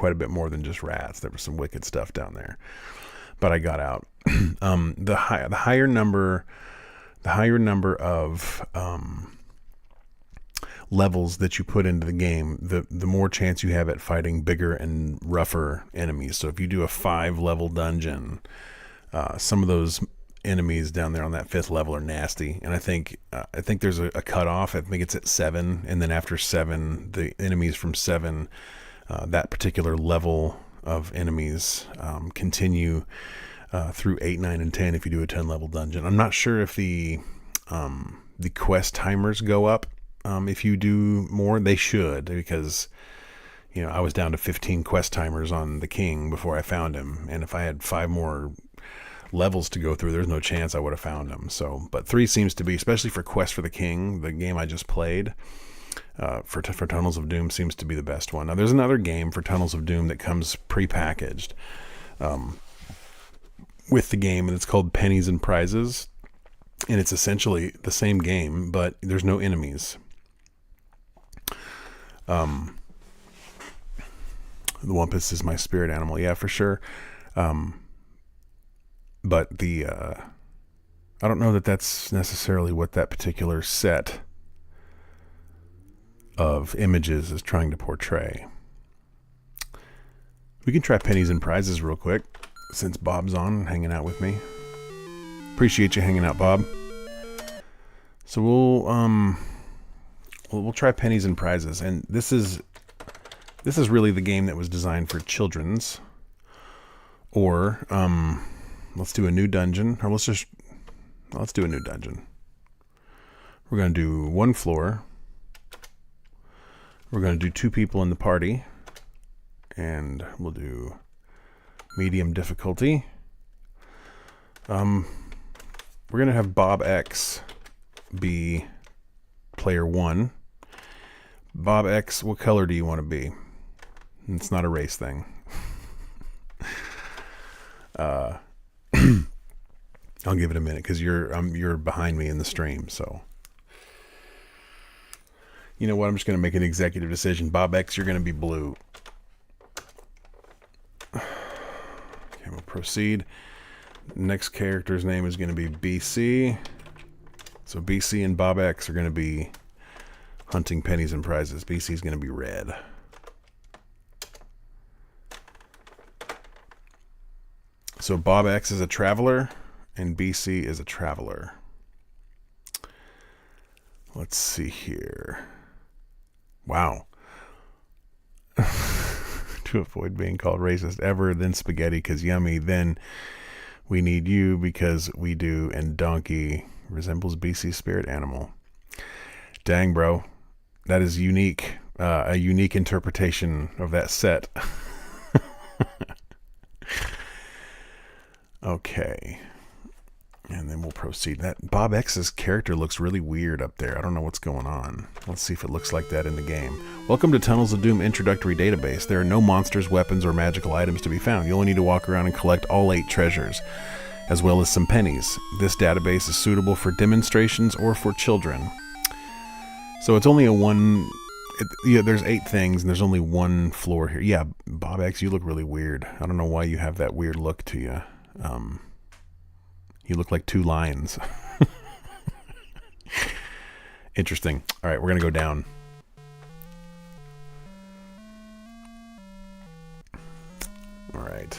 a bit more than just rats. There was some wicked stuff down there, but I got out. The higher number of levels that you put into the game, the more chance you have at fighting bigger and rougher enemies. So if you do a 5-level dungeon, some of those enemies down there on that 5th level are nasty, and I think there's a cutoff. I think it's at 7, and then after 7, the enemies from 7, that particular level of enemies continue through 8, 9, and 10 if you do a 10 level dungeon. I'm not sure if the quest timers go up if you do more. They should, because I was down to 15 quest timers on the king before I found him, and if I had 5 more levels to go through, there's no chance I would have found him. So, but 3 seems to be, especially for Quest for the King, the game I just played, for Tunnels of Doom seems to be the best one. Now, there's another game for Tunnels of Doom that comes pre-packaged with the game, and it's called Pennies and Prizes, and it's essentially the same game, but there's no enemies. The Wumpus is my spirit animal, yeah, for sure. But I don't know that that's necessarily what that particular set of images is trying to portray. We can try Pennies and Prizes real quick, since Bob's on hanging out with me. Appreciate you hanging out, Bob. So we'll try Pennies and Prizes, and this is really the game that was designed for children's. Or let's do a new dungeon, or let's do a new dungeon. We're going to do 1 floor. We're going to do 2 people in the party, and we'll do medium difficulty. We're going to have Bob X be player 1. Bob X, what color do you want to be? It's not a race thing. I'll give it a minute because you're behind me in the stream, so you know what? I'm just going to make an executive decision. Bob X, you're going to be blue. Okay, we'll proceed. Next character's name is going to be BC. So BC and Bob X are going to be hunting pennies and prizes. BC is going to be red. So Bob X is a traveler, and BC is a traveler. Let's see here. Wow. To avoid being called racist ever, then spaghetti because yummy, then we need you because we do, and donkey resembles BC's spirit animal. Dang, bro. That is unique. A unique interpretation of that set. Okay. And then we'll proceed. That Bob X's character looks really weird up there. I don't know what's going on. Let's see if it looks like that in the game. Welcome to Tunnels of Doom Introductory Database. There are no monsters, weapons, or magical items to be found. You only need to walk around and collect all 8 treasures, as well as some pennies. This database is suitable for demonstrations or for children. So it's only a one... yeah, there's 8 things, and there's only 1 floor here. Yeah, Bob X, you look really weird. I don't know why you have that weird look to you. You look like 2 lions. Interesting. All right, we're going to go down. All right.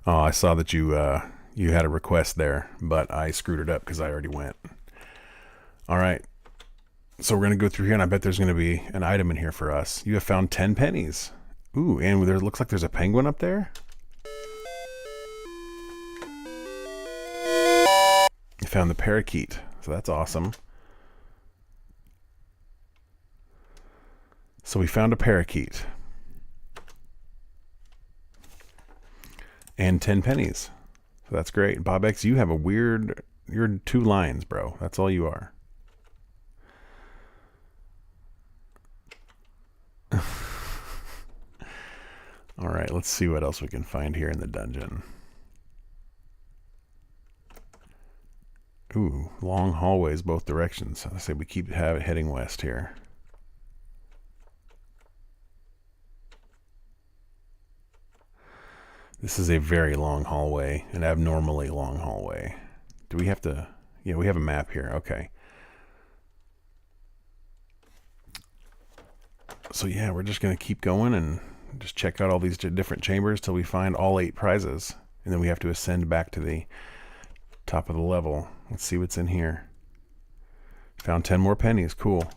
Oh, I saw that you had a request there, but I screwed it up because I already went. All right. So we're going to go through here, and I bet there's going to be an item in here for us. You have found 10 pennies. Ooh, and there looks like there's a penguin up there. You found the parakeet, so that's awesome. So we found a parakeet. And 10 pennies. So that's great. Bob X, you have a weird... You're 2 lions, bro. That's all you are. All right, let's see what else we can find here in the dungeon. Ooh, long hallways both directions. I say we keep heading west here. This is a very long hallway, an abnormally long hallway. Do we have to... yeah, we have a map here. Okay. So yeah, we're just going to keep going and just check out all these different chambers till we find all 8 prizes. And then we have to ascend back to the top of the level. Let's see what's in here. Found 10 more pennies. Cool.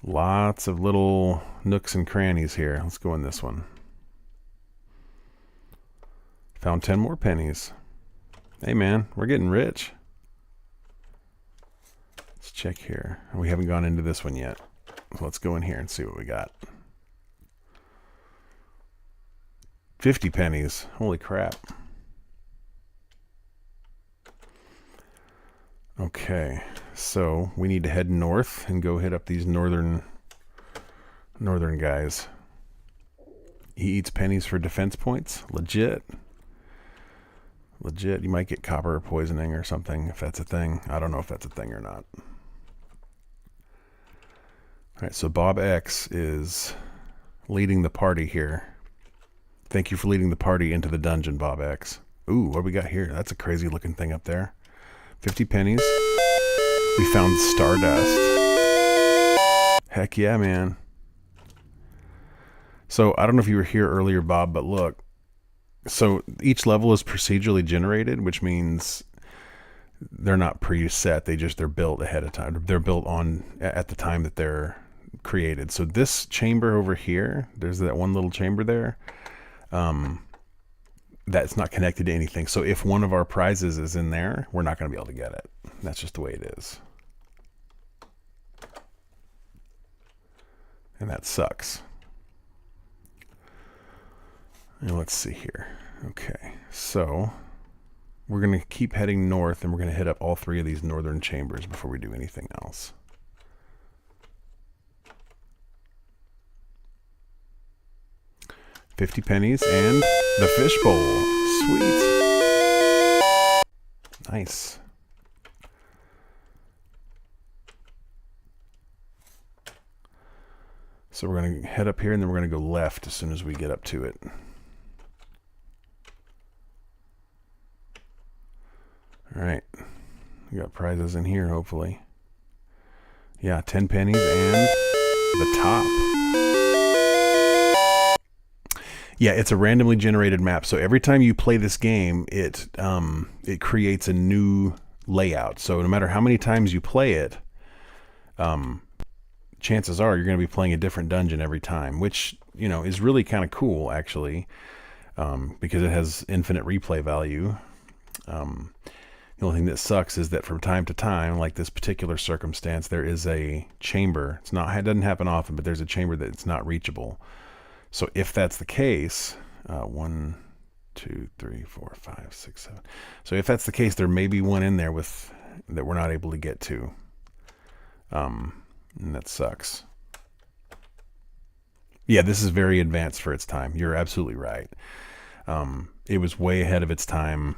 Lots of little nooks and crannies here. Let's go in this one. Found 10 more pennies. Hey man, we're getting rich. Let's check here. We haven't gone into this one yet. So let's go in here and see what we got. 50 pennies. Holy crap. Okay, so we need to head north and go hit up these northern guys. He eats pennies for defense points. Legit. Legit. You might get copper poisoning or something if that's a thing. I don't know if that's a thing or not. All right, so Bob X is leading the party here. Thank you for leading the party into the dungeon, Bob X. Ooh, what do we got here? That's a crazy looking thing up there. 50 pennies. We found Stardust. Heck yeah, man. So I don't know if you were here earlier, Bob, but look. So each level is procedurally generated, which means they're not preset. They're built ahead of time. They're built on at the time that they're created. So this chamber over here, there's that one little chamber there. That's not connected to anything. So if one of our prizes is in there, we're not going to be able to get it. That's just the way it is. And that sucks. And let's see here. Okay, so we're going to keep heading north, and we're going to hit up all three of these northern chambers before we do anything else. $50 pennies and the fishbowl. Sweet. Nice. So we're going to head up here, and then we're going to go left as soon as we get up to it. All right. We got prizes in here, hopefully. Yeah, 10 pennies and the top. Yeah, it's a randomly generated map. So every time you play this game, it creates a new layout. So no matter how many times you play it, chances are you're going to be playing a different dungeon every time, which, you know, is really kind of cool, actually, because it has infinite replay value. The only thing that sucks is that from time to time, like this particular circumstance, there is a chamber. It doesn't happen often, but there's a chamber that's not reachable. So if that's the case, 1, 2, 3, 4, 5, 6, 7. So if that's the case, there may be one in there that we're not able to get to. And that sucks. Yeah, this is very advanced for its time. You're absolutely right. It was way ahead of its time,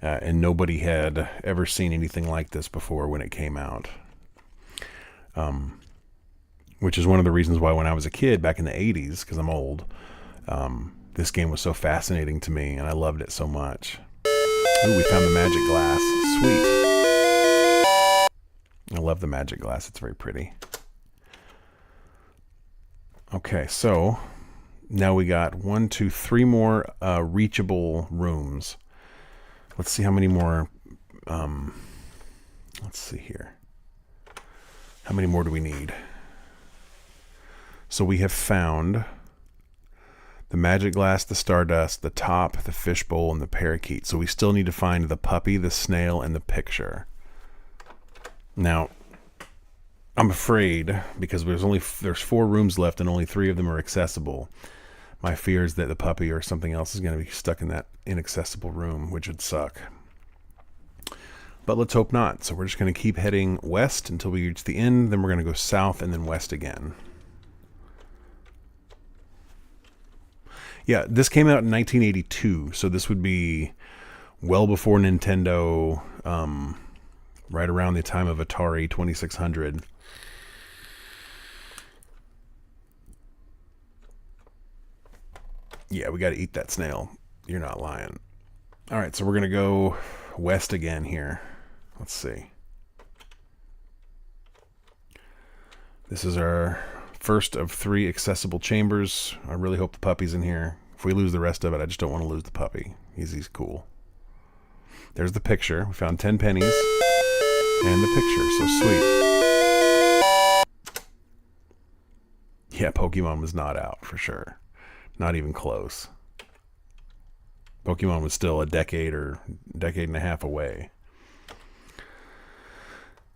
and nobody had ever seen anything like this before when it came out. Which is one of the reasons why when I was a kid back in the 80s, because I'm old, this game was so fascinating to me, and I loved it so much. Ooh, we found the magic glass. Sweet. I love the magic glass. It's very pretty. Okay, so now we got 1, 2, 3 more reachable rooms. Let's see how many more. Let's see here. How many more do we need? So we have found the magic glass, the stardust, the top, the fishbowl, and the parakeet. So we still need to find the puppy, the snail, and the picture. Now, I'm afraid, because there's 4 rooms left and only 3 of them are accessible. My fear is that the puppy or something else is going to be stuck in that inaccessible room, which would suck. But let's hope not. So we're just going to keep heading west until we reach the end. Then we're going to go south and then west again. Yeah, this came out in 1982, so this would be well before Nintendo, right around the time of Atari 2600. Yeah, we got to eat that snail. You're not lying. All right, so we're going to go west again here. Let's see. This is our first of 3 accessible chambers. I really hope the puppy's in here. If we lose the rest of it, I just don't want to lose the puppy. He's cool. There's the picture. We found 10 pennies and the picture. So sweet. Yeah, Pokemon was not out for sure. Not even close. Pokemon was still a decade and a half away.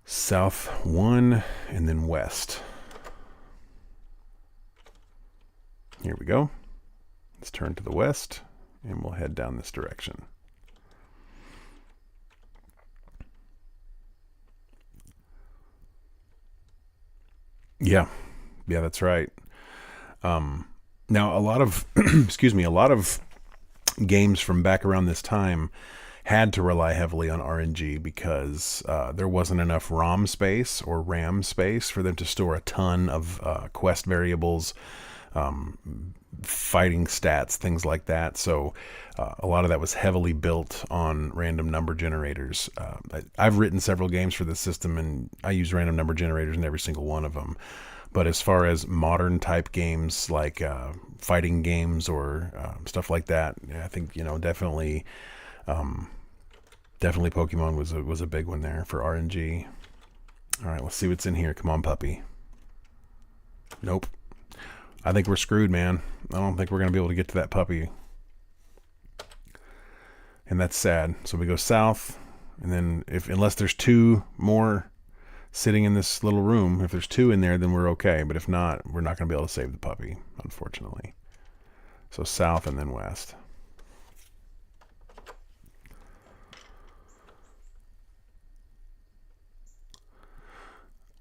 South 1 and then west. Here we go. Let's turn to the west and we'll head down this direction. Yeah, that's right. Now a lot of, a lot of games from back around this time had to rely heavily on RNG because there wasn't enough ROM space or RAM space for them to store a ton of quest variables, fighting stats, things like that. So a lot of that was heavily built on random number generators. I've written several games for this system, and I use random number generators in every single one of them. But as far as modern type games like fighting games or stuff like that, I think definitely Pokemon was a big one there for RNG. All right, let's see what's in here. Come on, puppy. Nope. I think we're screwed, man. I don't think we're gonna be able to get to that puppy, and that's sad. So we go south, and then unless there's 2 more sitting in this little room, if there's 2 in there, then we're okay. But if not, we're not going to be able to save the puppy, unfortunately. So south and then west.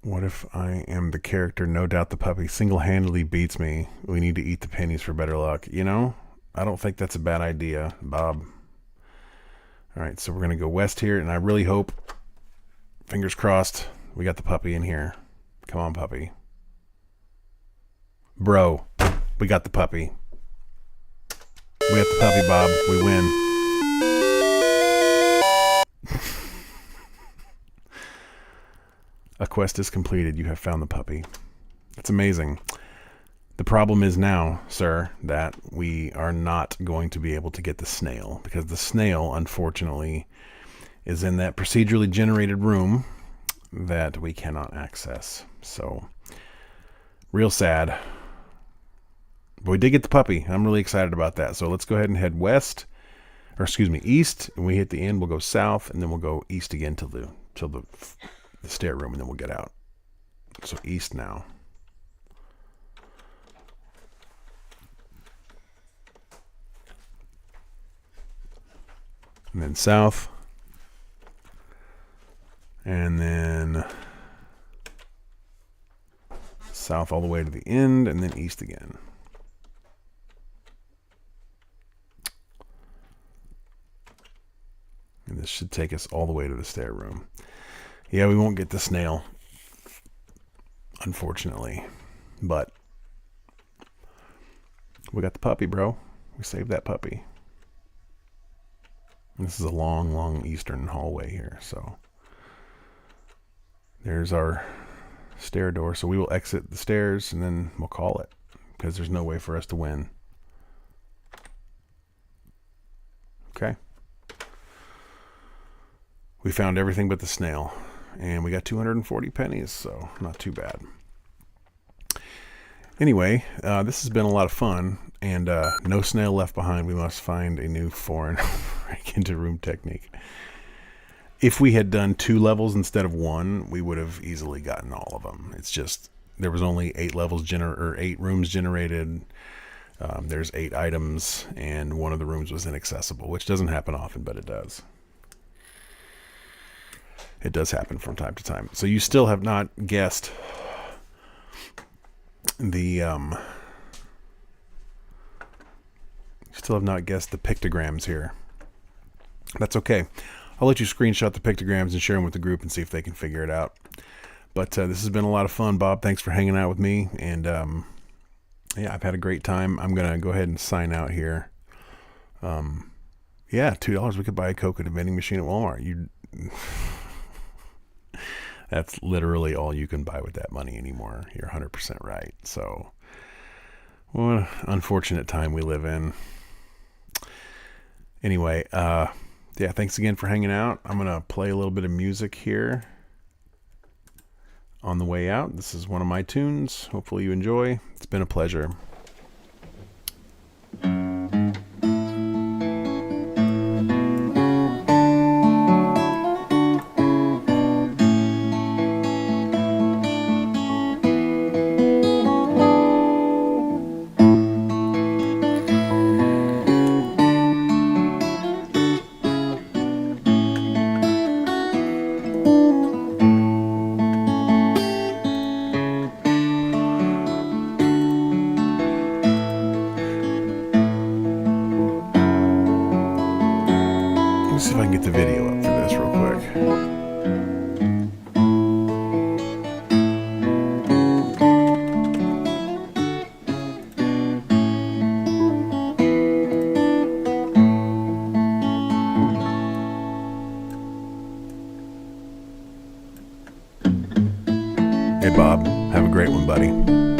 What if I am the character? No doubt the puppy single-handedly beats me. We need to eat the pennies for better luck. I don't think that's a bad idea, Bob. All right, so we're going to go west here, and I really hope, fingers crossed, we got the puppy in here. Come on, puppy. Bro, we got the puppy. We got the puppy, Bob. We win. A quest is completed. You have found the puppy. That's amazing. The problem is now, sir, that we are not going to be able to get the snail, because the snail, unfortunately, is in that procedurally generated room that we cannot access. So, real sad. But we did get the puppy. I'm really excited about that. So let's go ahead and head east. When we hit the end, we'll go south, and then we'll go east again till the stair room, and then we'll get out. So east now. And then south. And then south all the way to the end, and then east again. And this should take us all the way to the stair room. Yeah, we won't get the snail, unfortunately. But we got the puppy, bro. We saved that puppy. And this is a long, long eastern hallway here, so there's our stair door. So we will exit the stairs and then we'll call it, because there's no way for us to win. Okay. We found everything but the snail, and we got 240 pennies, so not too bad. Anyway, this has been a lot of fun, and no snail left behind. We must find a new foreign break into room technique. If we had done 2 levels instead of 1, we would have easily gotten all of them. It's just there was only 8 levels or 8 rooms generated. There's 8 items, and one of the rooms was inaccessible, which doesn't happen often, but it does. It does happen from time to time. So you still have not guessed the pictograms here. That's okay. I'll let you screenshot the pictograms and share them with the group and see if they can figure it out. But this has been a lot of fun, Bob. Thanks for hanging out with me. And yeah, I've had a great time. I'm going to go ahead and sign out here. Yeah, $2. We could buy a Coke at a vending machine at Walmart. That's literally all you can buy with that money anymore. You're 100% right. So What an unfortunate time we live in. Anyway, yeah, thanks again for hanging out. I'm going to play a little bit of music here on the way out. This is one of my tunes. Hopefully you enjoy. It's been a pleasure. Let's see if I can get the video up for this real quick. Hey Bob, have a great one, buddy.